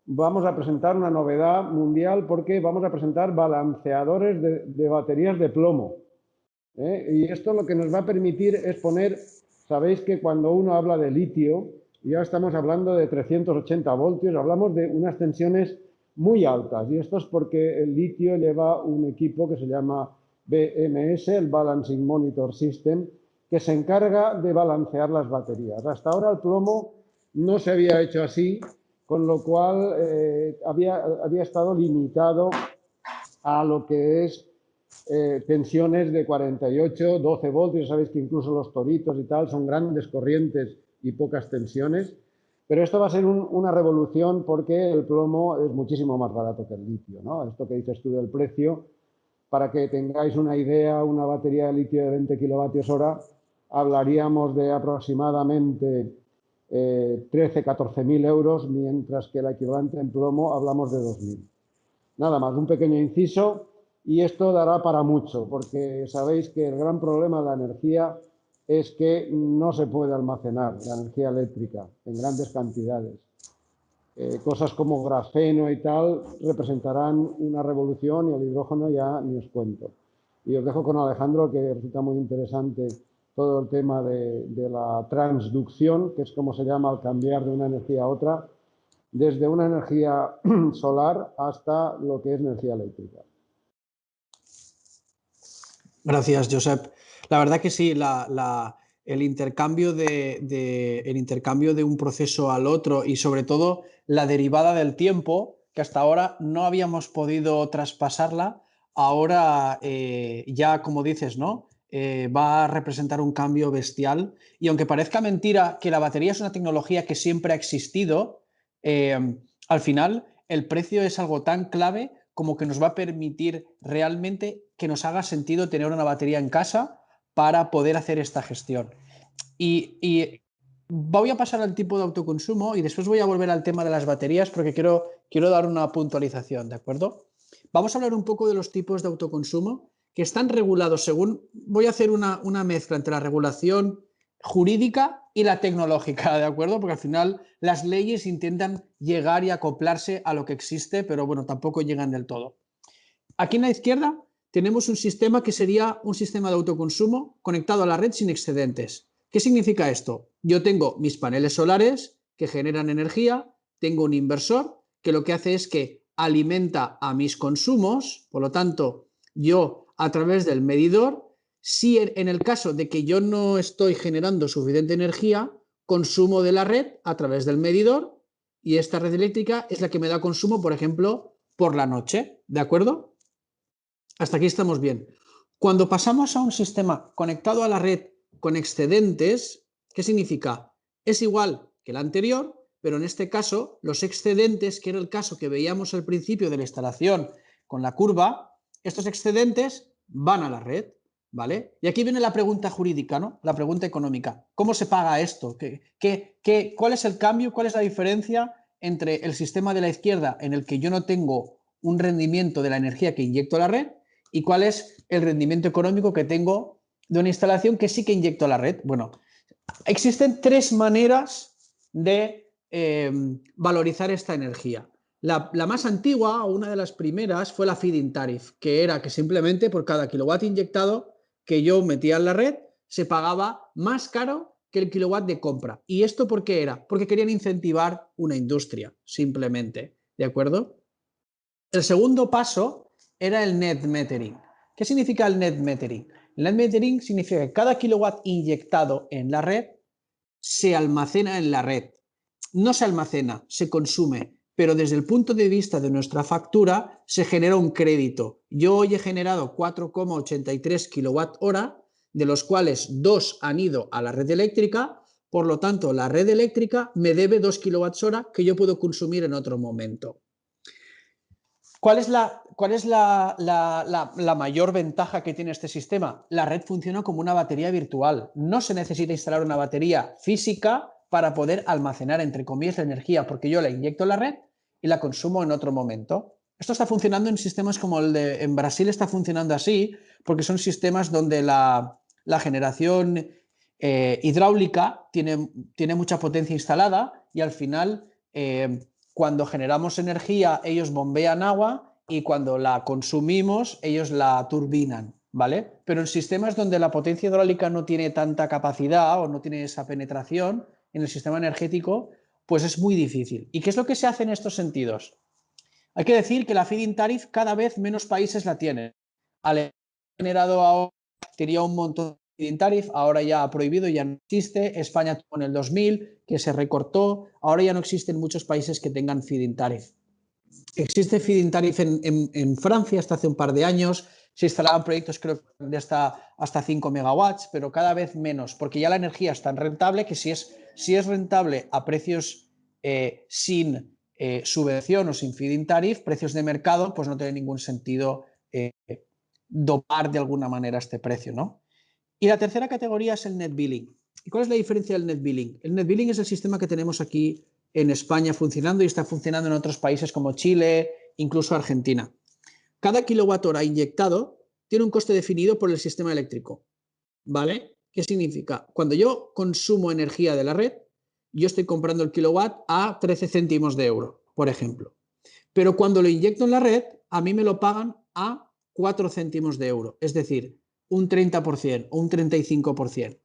vamos a presentar una novedad mundial porque vamos a presentar balanceadores de baterías de plomo. Y esto lo que nos va a permitir es poner, sabéis que cuando uno habla de litio, ya estamos hablando de 380 voltios, hablamos de unas tensiones muy altas, y esto es porque el litio lleva un equipo que se llama BMS, el Balancing Monitor System, que se encarga de balancear las baterías. Hasta ahora el plomo no se había hecho así, con lo cual había estado limitado a lo que es tensiones de 48, 12 voltios. Sabéis que incluso los toritos y tal son grandes corrientes y pocas tensiones. Pero esto va a ser una revolución porque el plomo es muchísimo más barato que el litio, ¿no? Esto que dices tú del precio, para que tengáis una idea, una batería de litio de 20 kilovatios hora, hablaríamos de aproximadamente 13, 14.000 euros, mientras que el equivalente en plomo hablamos de 2.000. Nada más, un pequeño inciso. Y esto dará para mucho, porque sabéis que el gran problema de la energía es que no se puede almacenar la energía eléctrica en grandes cantidades. Cosas como grafeno y tal representarán una revolución, y el hidrógeno ya ni os cuento. Y os dejo con Alejandro, que resulta muy interesante todo el tema de la transducción, que es como se llama al cambiar de una energía a otra, desde una energía solar hasta lo que es energía eléctrica. Gracias, Josep. La verdad que sí, el intercambio de un proceso al otro y sobre todo la derivada del tiempo, que hasta ahora no habíamos podido traspasarla, ahora ya, como dices, ¿no? Va a representar un cambio bestial. Y aunque parezca mentira que la batería es una tecnología que siempre ha existido, al final el precio es algo tan clave como que nos va a permitir realmente que nos haga sentido tener una batería en casa para poder hacer esta gestión. Y voy a pasar al tipo de autoconsumo y después voy a volver al tema de las baterías porque quiero dar una puntualización, ¿de acuerdo? Vamos a hablar un poco de los tipos de autoconsumo que están regulados según... Voy a hacer una mezcla entre la regulación jurídica y la tecnológica, ¿de acuerdo? Porque al final las leyes intentan llegar y acoplarse a lo que existe, pero bueno, tampoco llegan del todo. Aquí en la izquierda tenemos un sistema que sería un sistema de autoconsumo conectado a la red sin excedentes. ¿Qué significa esto? Yo tengo mis paneles solares que generan energía, tengo un inversor que lo que hace es que alimenta a mis consumos, por lo tanto, yo a través del medidor, si en el caso de que yo no estoy generando suficiente energía, consumo de la red a través del medidor y esta red eléctrica es la que me da consumo, por ejemplo, por la noche, ¿de acuerdo? Hasta aquí estamos bien. Cuando pasamos a un sistema conectado a la red con excedentes, ¿qué significa? Es igual que el anterior, pero en este caso los excedentes, que era el caso que veíamos al principio de la instalación con la curva, estos excedentes van a la red. ¿vale? Y aquí viene la pregunta jurídica, ¿no? La pregunta económica. ¿Cómo se paga esto? ¿Cuál es el cambio? ¿Cuál es la diferencia entre el sistema de la izquierda, en el que yo no tengo un rendimiento de la energía que inyecto a la red, y cuál es el rendimiento económico que tengo de una instalación que sí que inyecto a la red? Bueno, existen tres maneras de valorizar esta energía. La más antigua, o una de las primeras, fue la feed-in tariff, que era que simplemente por cada kilowatt inyectado que yo metía en la red, se pagaba más caro que el kilowatt de compra. ¿Y esto por qué era? Porque querían incentivar una industria, simplemente. ¿De acuerdo? El segundo paso era el net metering. ¿Qué significa el net metering? El net metering significa que cada kilowatt inyectado en la red se almacena en la red. No se almacena, se consume, pero desde el punto de vista de nuestra factura se genera un crédito. Yo hoy he generado 4,83 kWh, de los cuales 2 han ido a la red eléctrica, por lo tanto la red eléctrica me debe 2 kWh que yo puedo consumir en otro momento. ¿Cuál es la mayor ventaja que tiene este sistema? La red funciona como una batería virtual. No se necesita instalar una batería física para poder almacenar, entre comillas, la energía, porque yo la inyecto en la red y la consumo en otro momento. Esto está funcionando en sistemas como el de en Brasil, está funcionando así, porque son sistemas donde la generación hidráulica tiene mucha potencia instalada, y al final cuando generamos energía, ellos bombean agua, y cuando la consumimos, ellos la turbinan, ¿vale? Pero en sistemas donde la potencia hidráulica no tiene tanta capacidad o no tiene esa penetración en el sistema energético, pues es muy difícil. ¿Y qué es lo que se hace en estos sentidos? Hay que decir que la feed-in tariff cada vez menos países la tienen. Alemania ha generado ahora, tenía un montón de feed-in tariff, ahora ya ha prohibido, ya no existe. España tuvo en el 2000, que se recortó, ahora ya no existen muchos países que tengan feed-in tariff. Existe feed-in tariff en Francia hasta hace un par de años, se instalaban proyectos creo de hasta 5 megawatts, pero cada vez menos, porque ya la energía es tan rentable que si es rentable a precios sin subvención o sin feed-in tariff, precios de mercado, pues no tiene ningún sentido dopar de alguna manera este precio, ¿no? Y la tercera categoría es el net billing. ¿Y cuál es la diferencia del net billing? El net billing es el sistema que tenemos aquí en España funcionando y está funcionando en otros países como Chile, incluso Argentina. Cada kilowatt hora inyectado tiene un coste definido por el sistema eléctrico, ¿vale? ¿Qué significa? Cuando yo consumo energía de la red, yo estoy comprando el kilowatt a 13 céntimos de euro, por ejemplo. Pero cuando lo inyecto en la red, a mí me lo pagan a 4 céntimos de euro, es decir, un 30% o un 35%.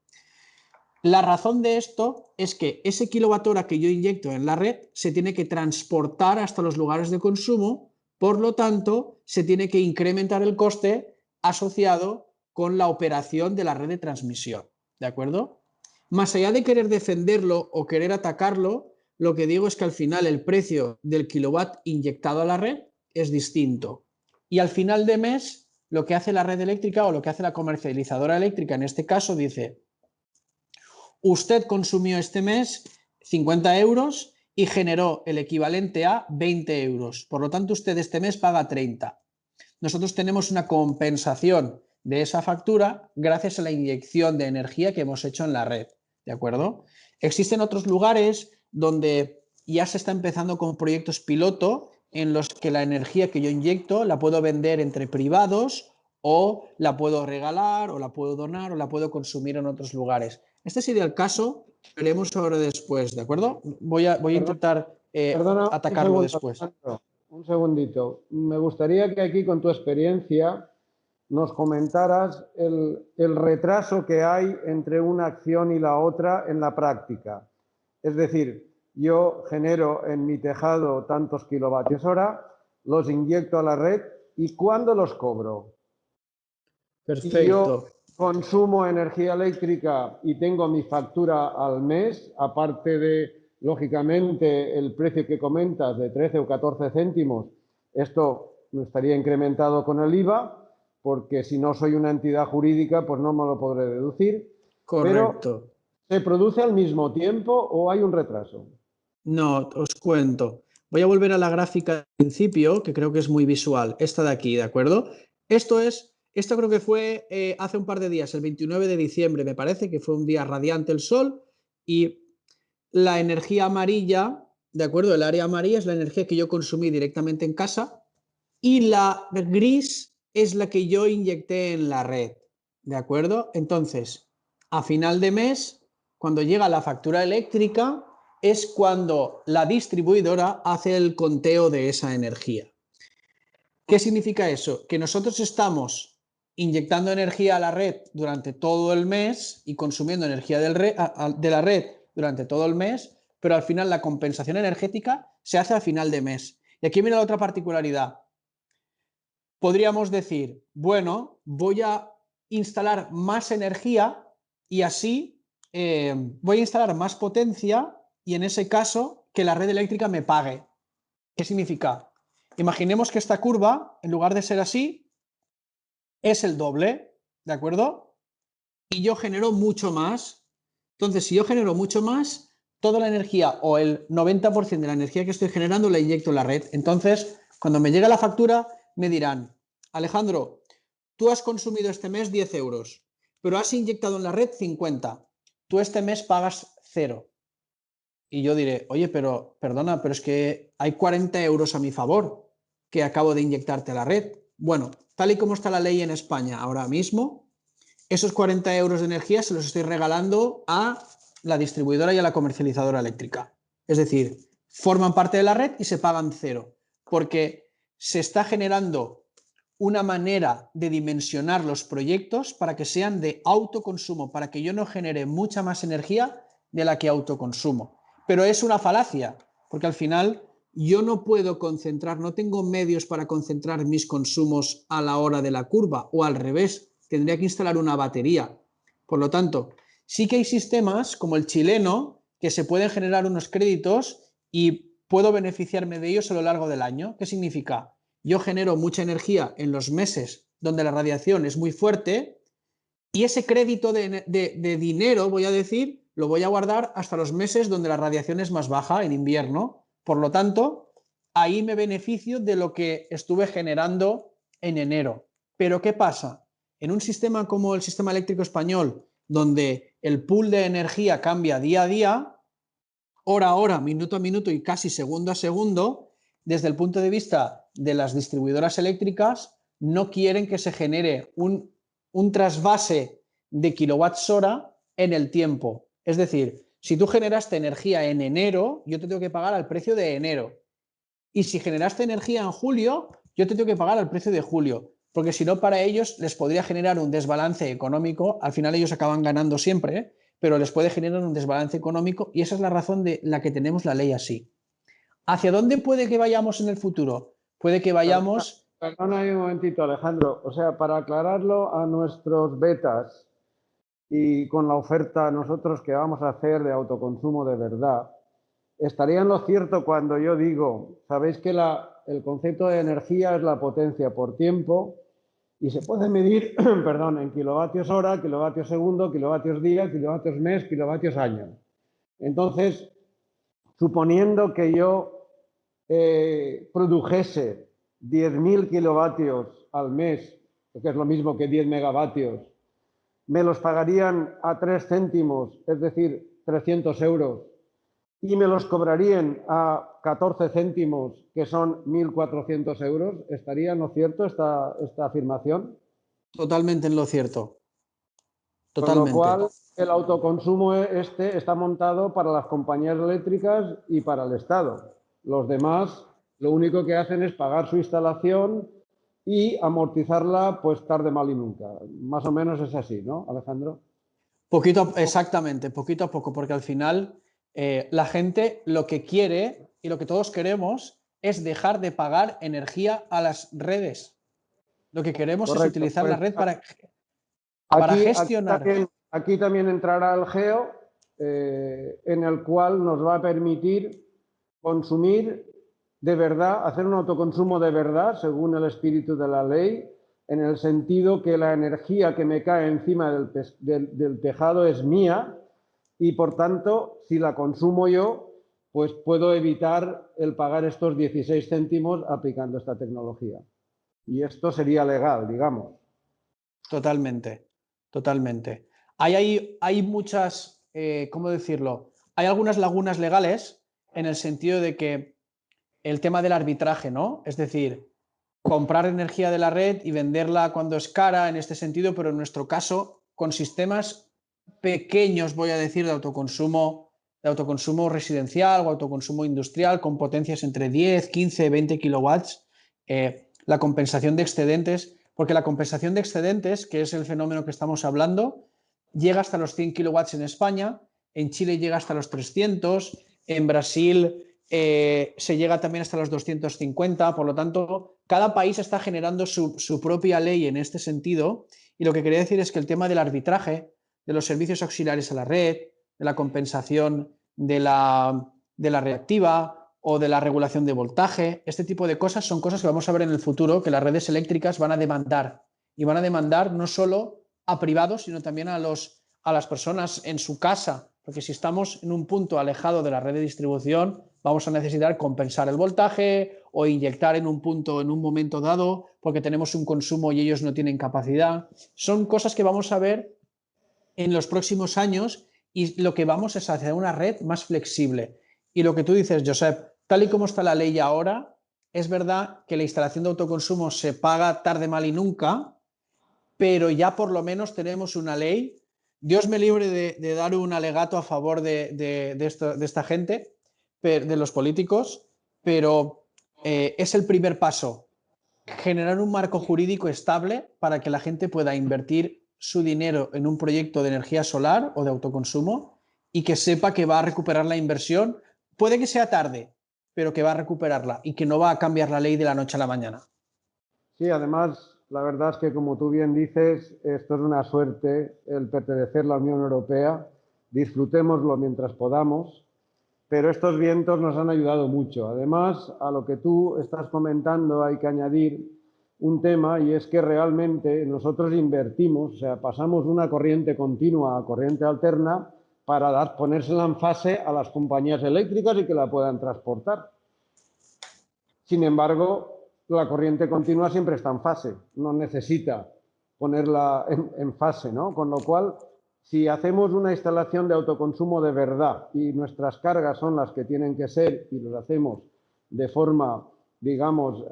La razón de esto es que ese kilowatt hora que yo inyecto en la red se tiene que transportar hasta los lugares de consumo, por lo tanto, se tiene que incrementar el coste asociado con la operación de la red de transmisión. ¿De acuerdo? Más allá de querer defenderlo o querer atacarlo, lo que digo es que al final el precio del kilowatt inyectado a la red es distinto. Y al final de mes, lo que hace la red eléctrica o lo que hace la comercializadora eléctrica en este caso dice: usted consumió este mes 50 euros y generó el equivalente a 20 euros. Por lo tanto, usted este mes paga 30. Nosotros tenemos una compensación de esa factura gracias a la inyección de energía que hemos hecho en la red. ¿De acuerdo? Existen otros lugares donde ya se está empezando con proyectos piloto en los que la energía que yo inyecto la puedo vender entre privados, o la puedo regalar, o la puedo donar, o la puedo consumir en otros lugares. Este sería el caso, veremos ahora después, ¿de acuerdo? Voy a intentar Perdona un atacarlo segundo, después. un segundito. Me gustaría que aquí, con tu experiencia, nos comentaras el retraso que hay entre una acción y la otra en la práctica. Es decir, yo genero en mi tejado tantos kilovatios hora, los inyecto a la red, ¿y cuándo los cobro? Si yo Perfecto. consumo energía eléctrica y tengo mi factura al mes, aparte de, lógicamente, el precio que comentas de 13 o 14 céntimos, esto no estaría incrementado con el IVA, porque si no soy una entidad jurídica, pues no me lo podré deducir. Pero, Correcto. ¿se produce al mismo tiempo o hay un retraso? No, os cuento. Voy a volver a la gráfica del principio, que creo que es muy visual. Esta de aquí, ¿de acuerdo? Esto es Esto creo que fue hace un par de días, el 29 de diciembre, me parece, que fue un día radiante el sol y la energía amarilla, ¿de acuerdo? El área amarilla es la energía que yo consumí directamente en casa y la gris es la que yo inyecté en la red, ¿de acuerdo? Entonces, a final de mes, cuando llega la factura eléctrica, es cuando la distribuidora hace el conteo de esa energía. ¿Qué significa eso? Que nosotros estamos inyectando energía a la red durante todo el mes y consumiendo energía de la red durante todo el mes, pero al final la compensación energética se hace al final de mes. Y aquí viene la otra particularidad. Podríamos decir, bueno, voy a instalar más energía y así voy a instalar más potencia y en ese caso que la red eléctrica me pague. ¿Qué significa? Imaginemos que esta curva, en lugar de ser así, es el doble, ¿de acuerdo? Y yo genero mucho más. Entonces, si yo genero mucho más, toda la energía o el 90% de la energía que estoy generando la inyecto en la red. Entonces, cuando me llega la factura, me dirán, Alejandro, tú has consumido este mes 10 euros, pero has inyectado en la red 50. Tú este mes pagas 0. Y yo diré, oye, pero perdona, pero es que hay 40 euros a mi favor que acabo de inyectarte a la red. Bueno, tal y como está la ley en España ahora mismo, esos 40 euros de energía se los estoy regalando a la distribuidora y a la comercializadora eléctrica. Es decir, forman parte de la red y se pagan 0, porque se está generando una manera de dimensionar los proyectos para que sean de autoconsumo, para que yo no genere mucha más energía de la que autoconsumo. Pero es una falacia, porque al final yo no puedo concentrar, no tengo medios para concentrar mis consumos a la hora de la curva, o al revés, tendría que instalar una batería. Por lo tanto, sí que hay sistemas como el chileno que se pueden generar unos créditos y puedo beneficiarme de ellos a lo largo del año. ¿Qué significa? Yo genero mucha energía en los meses donde la radiación es muy fuerte y ese crédito de dinero, voy a decir, lo voy a guardar hasta los meses donde la radiación es más baja, en invierno. Por lo tanto, ahí me beneficio de lo que estuve generando en enero. Pero ¿qué pasa? En un sistema como el sistema eléctrico español, donde el pool de energía cambia día a día, hora a hora, minuto a minuto y casi segundo a segundo, desde el punto de vista de las distribuidoras eléctricas, no quieren que se genere un trasvase de kilowatts hora en el tiempo. Es decir, si tú generaste energía en enero, yo te tengo que pagar al precio de enero. Y si generaste energía en julio, yo te tengo que pagar al precio de julio. Porque si no, para ellos les podría generar un desbalance económico. Al final ellos acaban ganando siempre, ¿eh? Pero les puede generar un desbalance económico y esa es la razón de la que tenemos la ley así. ¿Hacia dónde puede que vayamos en el futuro? Puede que vayamos... Perdona un momentito, Alejandro. O sea, para aclararlo a nuestros betas y con la oferta nosotros que vamos a hacer de autoconsumo de verdad, estaría en lo cierto cuando yo digo, sabéis que el concepto de energía es la potencia por tiempo y se puede medir, perdón, en kilovatios hora, kilovatios segundo, kilovatios día, kilovatios mes, kilovatios año. Entonces, suponiendo que yo produjese 10.000 kilovatios al mes, que es lo mismo que 10 megavatios, me los pagarían a 3 céntimos, es decir, 300 euros, y me los cobrarían a 14 céntimos, que son 1.400 euros. ¿Estaría, no cierto, esta afirmación? Totalmente en lo cierto. Con lo Totalmente. cual, el autoconsumo está montado para las compañías eléctricas y para el Estado. Los demás, lo único que hacen es pagar su instalación y amortizarla, pues tarde, mal y nunca. Más o menos es así, ¿no, Alejandro? Exactamente, poquito a poco, porque al final la gente lo que quiere y lo que todos queremos es dejar de pagar energía a las redes. Lo que queremos es Correcto. utilizar la Pues red para gestionar. aquí también entrará el geo, en el cual nos va a permitir consumir de verdad, hacer un autoconsumo de verdad, según el espíritu de la ley, en el sentido que la energía que me cae encima del tejado es mía y, por tanto, si la consumo yo, pues puedo evitar el pagar estos 16 céntimos aplicando esta tecnología. Y esto sería legal, digamos. Totalmente, totalmente. Hay muchas, ¿cómo decirlo? Hay algunas lagunas legales en el sentido de que el tema del arbitraje, ¿no? Es decir, comprar energía de la red y venderla cuando es cara en este sentido, pero en nuestro caso, con sistemas pequeños, voy a decir, de autoconsumo residencial o autoconsumo industrial, con potencias entre 10, 15, 20 kilowatts, la compensación de excedentes, porque la compensación de excedentes, que es el fenómeno que estamos hablando, llega hasta los 100 kilowatts en España, en Chile llega hasta los 300, en Brasil se llega también hasta los 250, por lo tanto, cada país está generando su propia ley en este sentido, y lo que quería decir es que el tema del arbitraje, de los servicios auxiliares a la red, de la compensación de la reactiva o de la regulación de voltaje, este tipo de cosas son cosas que vamos a ver en el futuro, que las redes eléctricas van a demandar, y van a demandar no solo a privados, sino también a las personas en su casa, porque si estamos en un punto alejado de la red de distribución, vamos a necesitar compensar el voltaje o inyectar en un punto, en un momento dado, porque tenemos un consumo y ellos no tienen capacidad. Son cosas que vamos a ver en los próximos años, y lo que vamos es hacia una red más flexible. Y lo que tú dices, Josep, tal y como está la ley ahora, es verdad que la instalación de autoconsumo se paga tarde, mal y nunca, pero ya por lo menos tenemos una ley. Dios me libre de dar un alegato a favor de esta gente, de los políticos, pero es el primer paso. Generar un marco jurídico estable para que la gente pueda invertir su dinero en un proyecto de energía solar o de autoconsumo y que sepa que va a recuperar la inversión. Puede que sea tarde, pero que va a recuperarla y que no va a cambiar la ley de la noche a la mañana. Sí, además, la verdad es que, como tú bien dices, esto es una suerte el pertenecer a la Unión Europea. Disfrutémoslo mientras podamos, pero estos vientos nos han ayudado mucho. Además, a lo que tú estás comentando hay que añadir un tema, y es que realmente nosotros invertimos, o sea, pasamos una corriente continua a corriente alterna para ponérsela en fase a las compañías eléctricas y que la puedan transportar. Sin embargo, la corriente continua siempre está en fase, no necesita ponerla en fase, ¿no? Con lo cual, si hacemos una instalación de autoconsumo de verdad y nuestras cargas son las que tienen que ser y las hacemos de forma, digamos,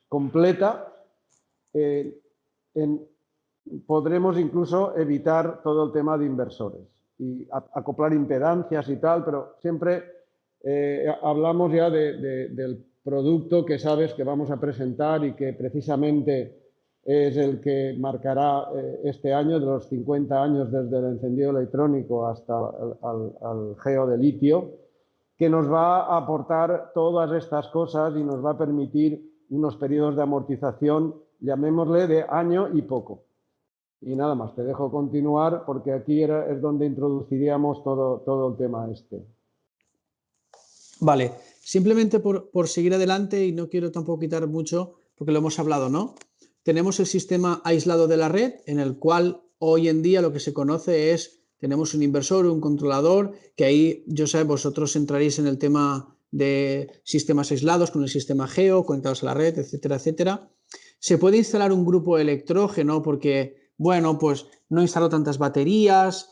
completa, podremos incluso evitar todo el tema de inversores y acoplar impedancias y tal, pero siempre hablamos ya del producto que sabes que vamos a presentar y que precisamente es el que marcará este año, de los 50 años desde el encendido electrónico hasta el geo de litio, que nos va a aportar todas estas cosas y nos va a permitir unos periodos de amortización, llamémosle, de año y poco. Y nada más, te dejo continuar porque aquí es donde introduciríamos todo el tema este. Vale, simplemente por seguir adelante, y no quiero tampoco quitar mucho porque lo hemos hablado, ¿no? Tenemos el sistema aislado de la red, en el cual hoy en día lo que se conoce es, tenemos un inversor, un controlador, que ahí, yo sé, vosotros entraréis en el tema de sistemas aislados con el sistema Geo, conectados a la red, etcétera, etcétera. Se puede instalar un grupo electrógeno porque, bueno, pues no instalo tantas baterías,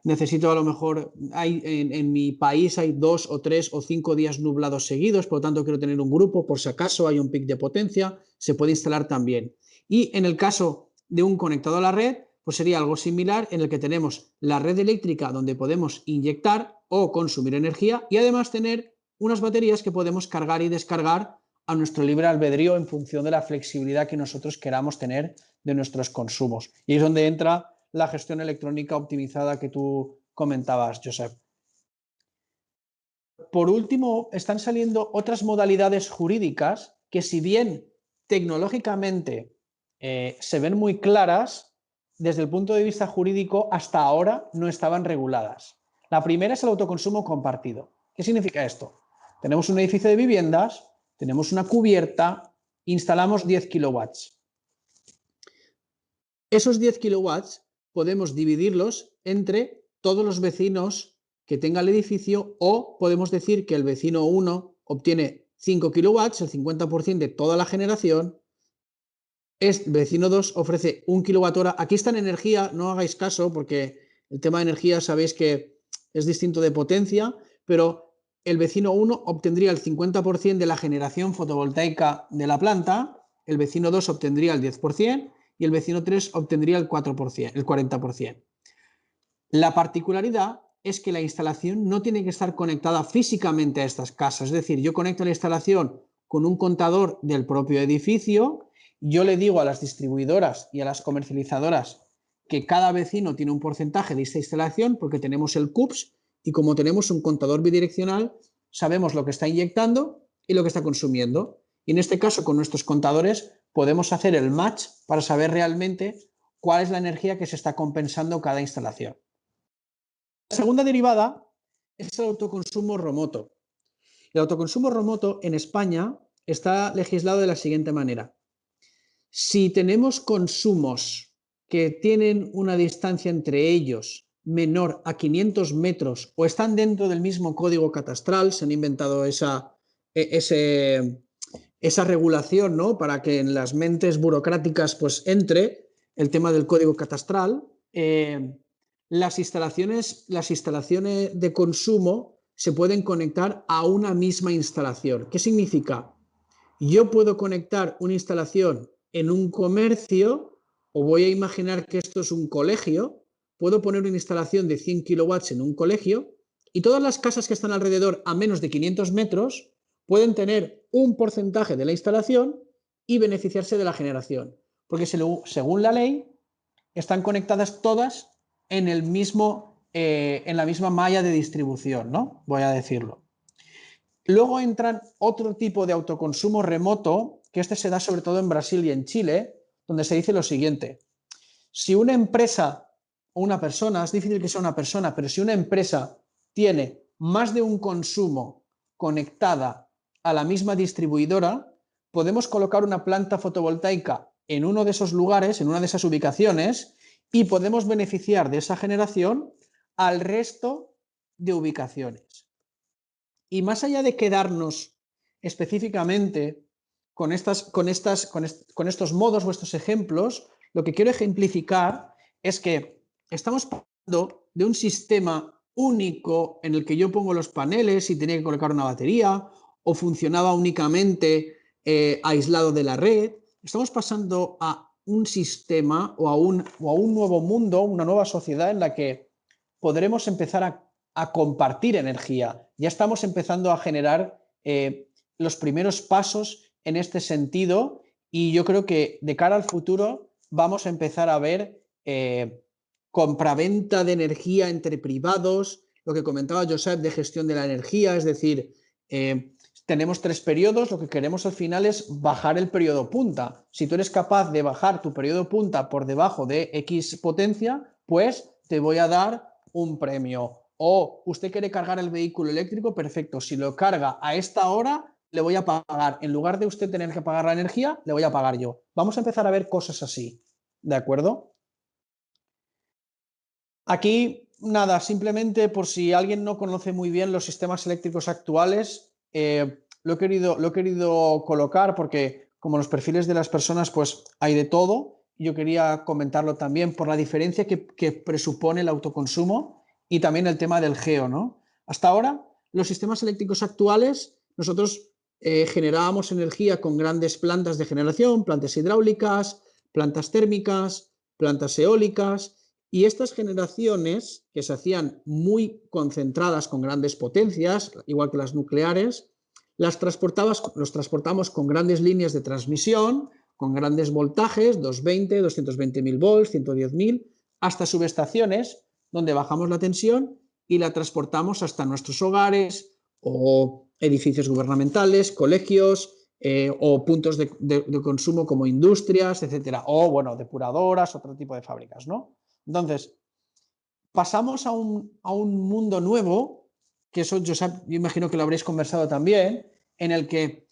necesito a lo mejor, en mi país hay 2 o 3 o 5 días nublados seguidos, por lo tanto quiero tener un grupo por si acaso hay un pic de potencia, se puede instalar también. Y en el caso de un conectado a la red, pues sería algo similar, en el que tenemos la red eléctrica donde podemos inyectar o consumir energía, y además tener unas baterías que podemos cargar y descargar a nuestro libre albedrío en función de la flexibilidad que nosotros queramos tener de nuestros consumos. Y es donde entra la gestión electrónica optimizada que tú comentabas, Josep. Por último, están saliendo otras modalidades jurídicas que, si bien tecnológicamente se ven muy claras, desde el punto de vista jurídico hasta ahora no estaban reguladas. La primera es el autoconsumo compartido. ¿Qué significa esto? Tenemos un edificio de viviendas, tenemos una cubierta, instalamos 10 kilowatts. Esos 10 kilowatts podemos dividirlos entre todos los vecinos que tenga el edificio, o podemos decir que el vecino 1 obtiene 5 kilowatts, el 50% de toda la generación, vecino 2 ofrece 1 kWh. Aquí está en energía, no hagáis caso porque el tema de energía sabéis que es distinto de potencia, pero el vecino 1 obtendría el 50% de la generación fotovoltaica de la planta, el vecino 2 obtendría el 10% y el vecino 3 obtendría el 4%, el 40%. La particularidad es que la instalación no tiene que estar conectada físicamente a estas casas, es decir, yo conecto la instalación con un contador del propio edificio, yo le digo a las distribuidoras y a las comercializadoras que cada vecino tiene un porcentaje de esta instalación porque tenemos el CUPS y como tenemos un contador bidireccional, sabemos lo que está inyectando y lo que está consumiendo. Y en este caso, con nuestros contadores, podemos hacer el match para saber realmente cuál es la energía que se está compensando cada instalación. La segunda derivada es el autoconsumo remoto. El autoconsumo remoto en España está legislado de la siguiente manera. Si tenemos consumos que tienen una distancia entre ellos menor a 500 metros o están dentro del mismo código catastral, se han inventado esa regulación, ¿no? Para que en las mentes burocráticas pues entre el tema del código catastral, las instalaciones de consumo se pueden conectar a una misma instalación. ¿Qué significa? Yo puedo conectar una instalación en un comercio, o voy a imaginar que esto es un colegio, puedo poner una instalación de 100 kilowatts en un colegio y todas las casas que están alrededor a menos de 500 metros pueden tener un porcentaje de la instalación y beneficiarse de la generación, porque según la ley están conectadas todas en el mismo, en la misma malla de distribución, ¿no? Voy a decirlo. Luego entran otro tipo de autoconsumo remoto, que este se da sobre todo en Brasil y en Chile, donde se dice lo siguiente. Si una empresa o una persona, es difícil que sea una persona, pero si una empresa tiene más de un consumo conectada a la misma distribuidora, podemos colocar una planta fotovoltaica en uno de esos lugares, en una de esas ubicaciones, y podemos beneficiar de esa generación al resto de ubicaciones. Y más allá de quedarnos específicamente con estos modos o estos ejemplos, lo que quiero ejemplificar es que estamos hablando de un sistema único en el que yo pongo los paneles y tenía que colocar una batería o funcionaba únicamente aislado de la red. Estamos pasando a un sistema o a un nuevo mundo, una nueva sociedad en la que podremos empezar a compartir energía. Ya estamos empezando a generar los primeros pasos en este sentido y yo creo que de cara al futuro vamos a empezar a ver compraventa de energía entre privados, lo que comentaba Josep de gestión de la energía, es decir, tenemos 3 periodos, lo que queremos al final es bajar el periodo punta. Si tú eres capaz de bajar tu periodo punta por debajo de X potencia, pues te voy a dar un premio. O usted quiere cargar el vehículo eléctrico, perfecto. Si lo carga a esta hora, le voy a pagar. En lugar de usted tener que pagar la energía, le voy a pagar yo. Vamos a empezar a ver cosas así. ¿De acuerdo? Aquí, nada, simplemente por si alguien no conoce muy bien los sistemas eléctricos actuales, lo he querido colocar porque como los perfiles de las personas, pues hay de todo. Yo quería comentarlo también por la diferencia que presupone el autoconsumo y también el tema del geo, ¿no? Hasta ahora, los sistemas eléctricos actuales, nosotros generábamos energía con grandes plantas de generación, plantas hidráulicas, plantas térmicas, plantas eólicas, y estas generaciones que se hacían muy concentradas con grandes potencias, igual que las nucleares, los transportamos con grandes líneas de transmisión, con grandes voltajes, 220, 220.000 volts, 110.000, hasta subestaciones donde bajamos la tensión y la transportamos hasta nuestros hogares o edificios gubernamentales, colegios, o puntos de consumo como industrias, etcétera, o bueno, depuradoras, otro tipo de fábricas, ¿no? Entonces, pasamos a un mundo nuevo, que eso yo imagino que lo habréis conversado también, en el que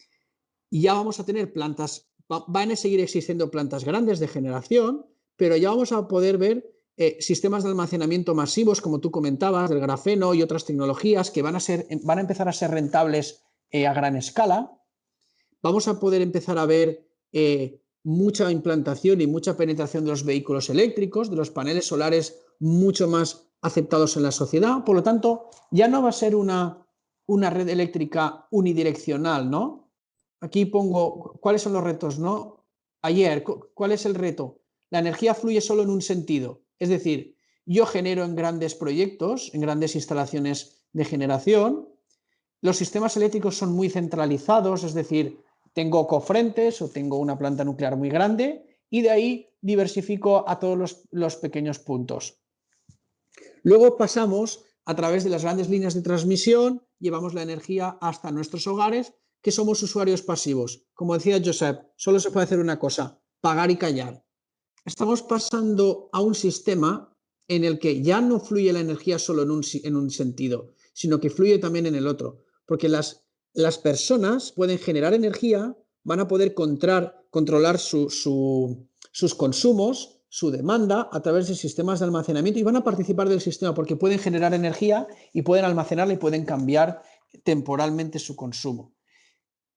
ya vamos a tener plantas, van a seguir existiendo plantas grandes de generación, pero ya vamos a poder ver sistemas de almacenamiento masivos, como tú comentabas, del grafeno y otras tecnologías que van a empezar a ser rentables a gran escala. Vamos a poder empezar a ver mucha implantación y mucha penetración de los vehículos eléctricos, de los paneles solares mucho más aceptados en la sociedad. Por lo tanto, ya no va a ser una red eléctrica unidireccional, ¿no? Aquí pongo cuáles son los retos, ¿no? Ayer, ¿cuál es el reto? La energía fluye solo en un sentido. Es decir, yo genero en grandes proyectos, en grandes instalaciones de generación. Los sistemas eléctricos son muy centralizados, es decir, tengo cofrentes o tengo una planta nuclear muy grande y de ahí diversifico a todos los pequeños puntos. Luego pasamos a través de las grandes líneas de transmisión, llevamos la energía hasta nuestros hogares, que somos usuarios pasivos. Como decía Josep, solo se puede hacer una cosa, pagar y callar. Estamos pasando a un sistema en el que ya no fluye la energía solo en un sentido, sino que fluye también en el otro, porque las personas pueden generar energía, van a poder controlar sus consumos, su demanda a través de sistemas de almacenamiento y van a participar del sistema porque pueden generar energía y pueden almacenarla y pueden cambiar temporalmente su consumo.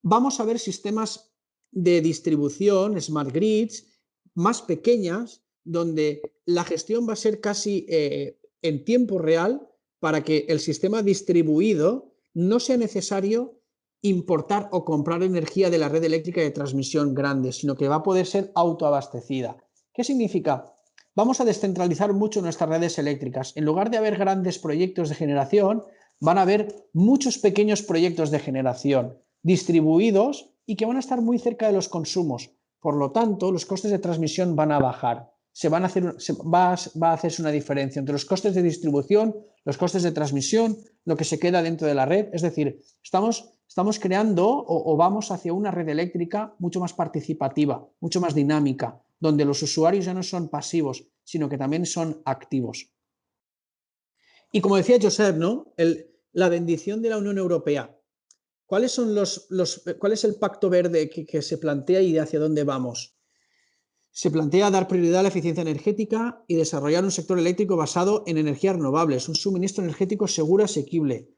Vamos a ver sistemas de distribución, smart grids, más pequeñas, donde la gestión va a ser casi en tiempo real para que el sistema distribuido no sea necesario importar o comprar energía de la red eléctrica de transmisión grande, sino que va a poder ser autoabastecida. ¿Qué significa? Vamos a descentralizar mucho nuestras redes eléctricas. En lugar de haber grandes proyectos de generación, van a haber muchos pequeños proyectos de generación distribuidos y que van a estar muy cerca de los consumos. Por lo tanto, los costes de transmisión van a bajar. Va a hacerse una diferencia entre los costes de distribución, los costes de transmisión, lo que se queda dentro de la red. Es decir, estamos creando o vamos hacia una red eléctrica mucho más participativa, mucho más dinámica, donde los usuarios ya no son pasivos, sino que también son activos. Y como decía Josep, ¿no? La bendición de la Unión Europea. ¿Cuál es el pacto verde que se plantea y hacia dónde vamos? Se plantea dar prioridad a la eficiencia energética y desarrollar un sector eléctrico basado en energías renovables, un suministro energético seguro y asequible,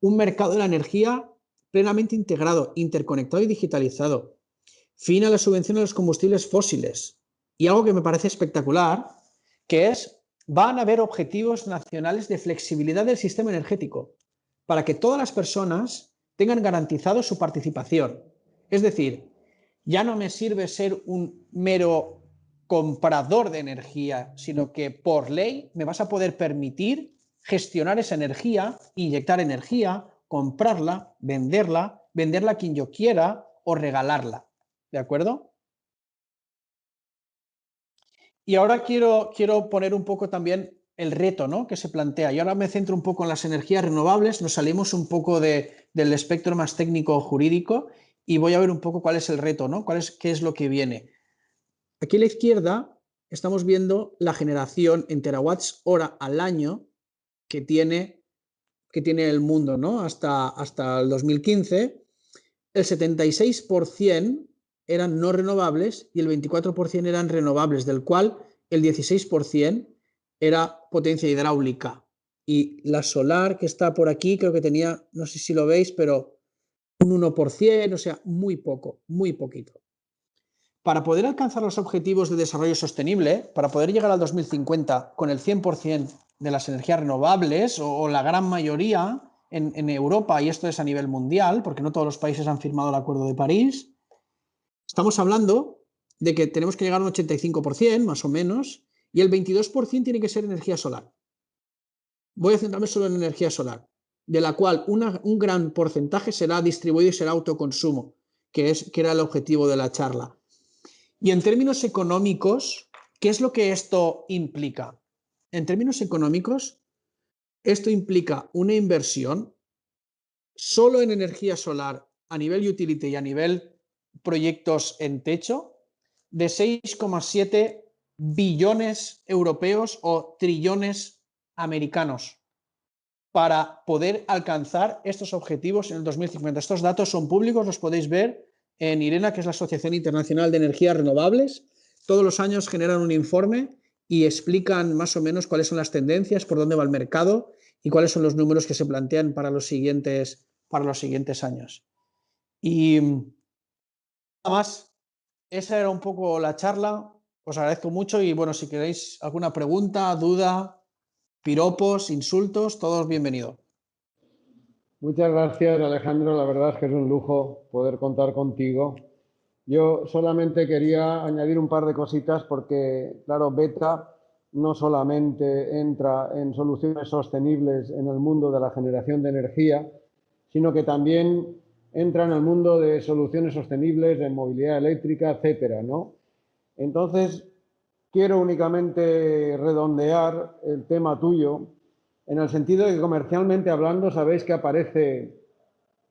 un mercado de la energía plenamente integrado, interconectado y digitalizado, fin a la subvención a los combustibles fósiles. Y algo que me parece espectacular, que van a haber objetivos nacionales de flexibilidad del sistema energético, para que todas las personas tengan garantizado su participación. Es decir, ya no me sirve ser un mero comprador de energía, sino que por ley me vas a poder permitir gestionar esa energía, inyectar energía, comprarla, venderla a quien yo quiera o regalarla. ¿De acuerdo? Y ahora quiero poner un poco también el reto, ¿no?, que se plantea. Y ahora me centro un poco en las energías renovables, nos salimos un poco del espectro más técnico jurídico y voy a ver un poco cuál es el reto, ¿no? Qué es lo que viene. Aquí a la izquierda estamos viendo la generación en terawatts hora al año que tiene el mundo, ¿no? Hasta el 2015. El 76% eran no renovables y el 24% eran renovables, del cual el 16% era potencia hidráulica. Y la solar que está por aquí, creo que tenía, no sé si lo veis, pero un 1%, o sea, muy poco, muy poquito. Para poder alcanzar los objetivos de desarrollo sostenible, para poder llegar al 2050 con el 100% de las energías renovables o la gran mayoría en Europa, y esto es a nivel mundial, porque no todos los países han firmado el Acuerdo de París, estamos hablando de que tenemos que llegar a un 85% más o menos, y el 22% tiene que ser energía solar. Voy a centrarme solo en energía solar, de la cual un gran porcentaje será distribuido y será autoconsumo, que era el objetivo de la charla. Y en términos económicos, ¿qué es lo que esto implica? En términos económicos, esto implica una inversión solo en energía solar a nivel utility y a nivel proyectos en techo de 6,7 billones europeos o trillones americanos para poder alcanzar estos objetivos en el 2050. Estos datos son públicos, los podéis ver en IRENA, que es la Asociación Internacional de Energías Renovables. Todos los años generan un informe y explican más o menos cuáles son las tendencias, por dónde va el mercado y cuáles son los números que se plantean para los siguientes años. Y nada más, esa era un poco la charla. Os agradezco mucho y bueno, si queréis alguna pregunta, duda, piropos, insultos, todos bienvenidos. Muchas gracias, Alejandro. La verdad es que es un lujo poder contar contigo. Yo solamente quería añadir un par de cositas porque, claro, Beta no solamente entra en soluciones sostenibles en el mundo de la generación de energía, sino que también entra en el mundo de soluciones sostenibles de movilidad eléctrica, etcétera, ¿no? Entonces, quiero únicamente redondear el tema tuyo en el sentido de que comercialmente hablando sabéis que aparece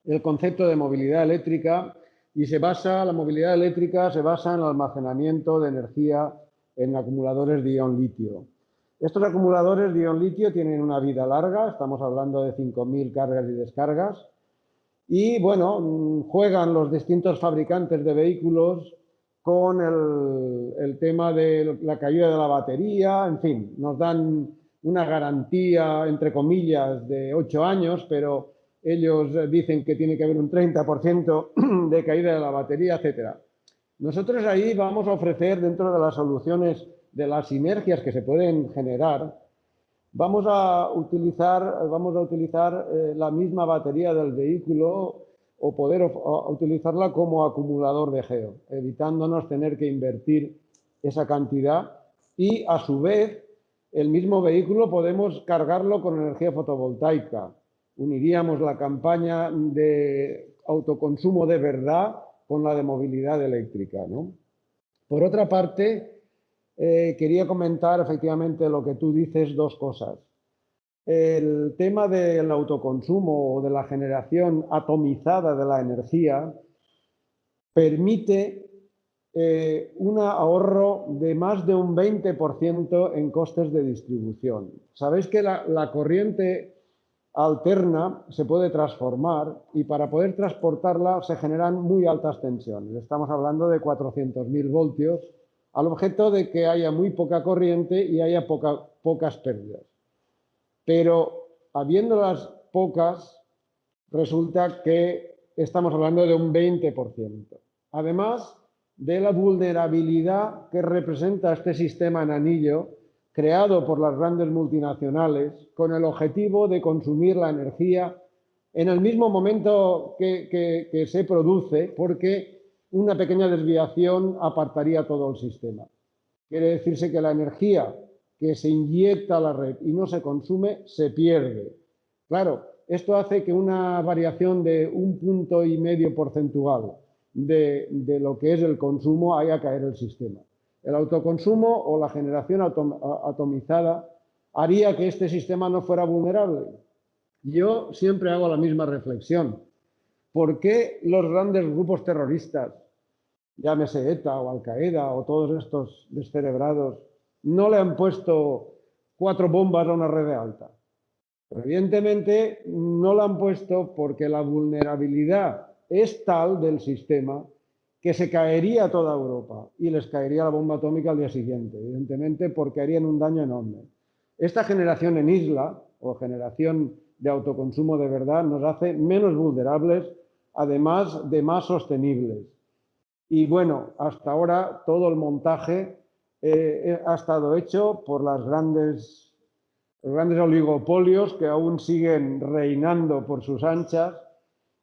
el concepto de movilidad eléctrica y la movilidad eléctrica se basa en el almacenamiento de energía en acumuladores de ion litio. Estos acumuladores de ion litio tienen una vida larga, estamos hablando de 5.000 cargas y descargas, y bueno, juegan los distintos fabricantes de vehículos con el tema de la caída de la batería, en fin, nos dan una garantía, entre comillas, de 8 años, pero ellos dicen que tiene que haber un 30% de caída de la batería, etcétera. Nosotros ahí vamos a ofrecer, dentro de las soluciones, de las sinergias que se pueden generar, vamos a utilizar la misma batería del vehículo o poder utilizarla como acumulador de geo, evitándonos tener que invertir esa cantidad y a su vez el mismo vehículo podemos cargarlo con energía fotovoltaica. Uniríamos la campaña de autoconsumo de verdad con la de movilidad eléctrica, ¿no? Por otra parte, quería comentar efectivamente lo que tú dices, dos cosas. El tema del autoconsumo o de la generación atomizada de la energía permite un ahorro de más de un 20% en costes de distribución. Sabéis que la corriente alterna se puede transformar y para poder transportarla se generan muy altas tensiones. Estamos hablando de 400.000 voltios al objeto de que haya muy poca corriente y haya pocas pérdidas. Pero habiéndolas pocas, resulta que estamos hablando de un 20%. Además de la vulnerabilidad que representa este sistema en anillo creado por las grandes multinacionales con el objetivo de consumir la energía en el mismo momento que se produce, porque una pequeña desviación apartaría todo el sistema. Quiere decirse que la energía que se inyecta a la red y no se consume, se pierde. Claro, esto hace que una variación de 1,5 puntos porcentual de lo que es el consumo haga caer el sistema. El autoconsumo o la generación atomizada haría que este sistema no fuera vulnerable. Yo siempre hago la misma reflexión. ¿Por qué los grandes grupos terroristas, llámese ETA o Al-Qaeda o todos estos descerebrados, no le han puesto 4 bombas a una red de alta? Pero evidentemente no la han puesto porque la vulnerabilidad es tal del sistema que se caería toda Europa y les caería la bomba atómica al día siguiente, evidentemente porque harían un daño enorme. Esta generación en isla o generación de autoconsumo de verdad nos hace menos vulnerables, además de más sostenibles. Y bueno, hasta ahora todo el montaje ha estado hecho por los grandes oligopolios que aún siguen reinando por sus anchas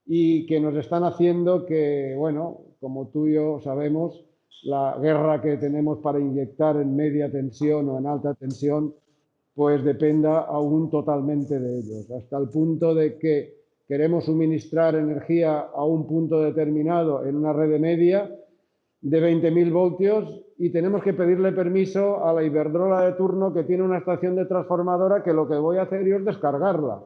y que nos están haciendo que, bueno, como tú y yo sabemos, la guerra que tenemos para inyectar en media tensión o en alta tensión, pues dependa aún totalmente de ellos, hasta el punto de que queremos suministrar energía a un punto determinado en una red de media de 20.000 voltios y tenemos que pedirle permiso a la Iberdrola de turno que tiene una estación de transformadora que lo que voy a hacer yo es descargarla.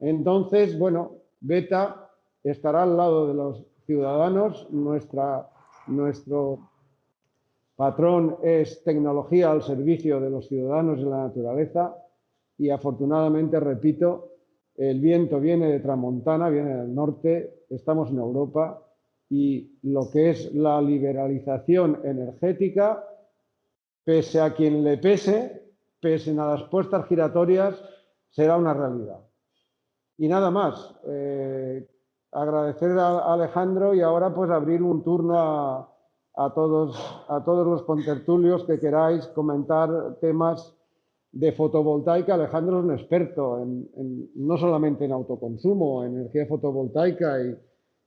Entonces, bueno, Beta estará al lado de los ciudadanos, nuestro patrón es tecnología al servicio de los ciudadanos y la naturaleza y afortunadamente, repito, el viento viene de tramontana, viene del norte, estamos en Europa y lo que es la liberalización energética, pese a quien le pese a las puertas giratorias, será una realidad. Y nada más, agradecer a Alejandro y ahora pues abrir un turno a a todos los contertulios que queráis comentar temas de fotovoltaica. Alejandro es un experto no solamente en autoconsumo, en energía fotovoltaica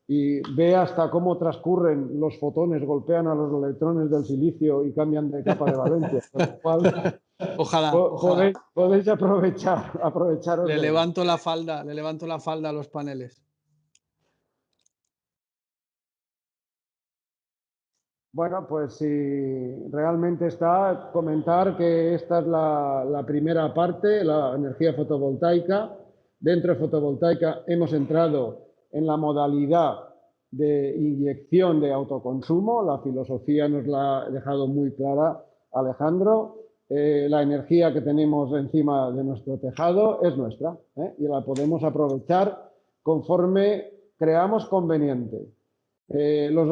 y ve hasta cómo transcurren los fotones, golpean a los electrones del silicio y cambian de capa de valencia. Con lo cual, Ojalá. podéis aprovecharos Le de él. levanto la falda a los paneles. Bueno, pues si realmente está, comentar que esta es la primera parte, la energía fotovoltaica. Dentro de fotovoltaica hemos entrado en la modalidad de inyección de autoconsumo. La filosofía nos la ha dejado muy clara Alejandro. La energía que tenemos encima de nuestro tejado es nuestra, y la podemos aprovechar conforme creamos conveniente. Los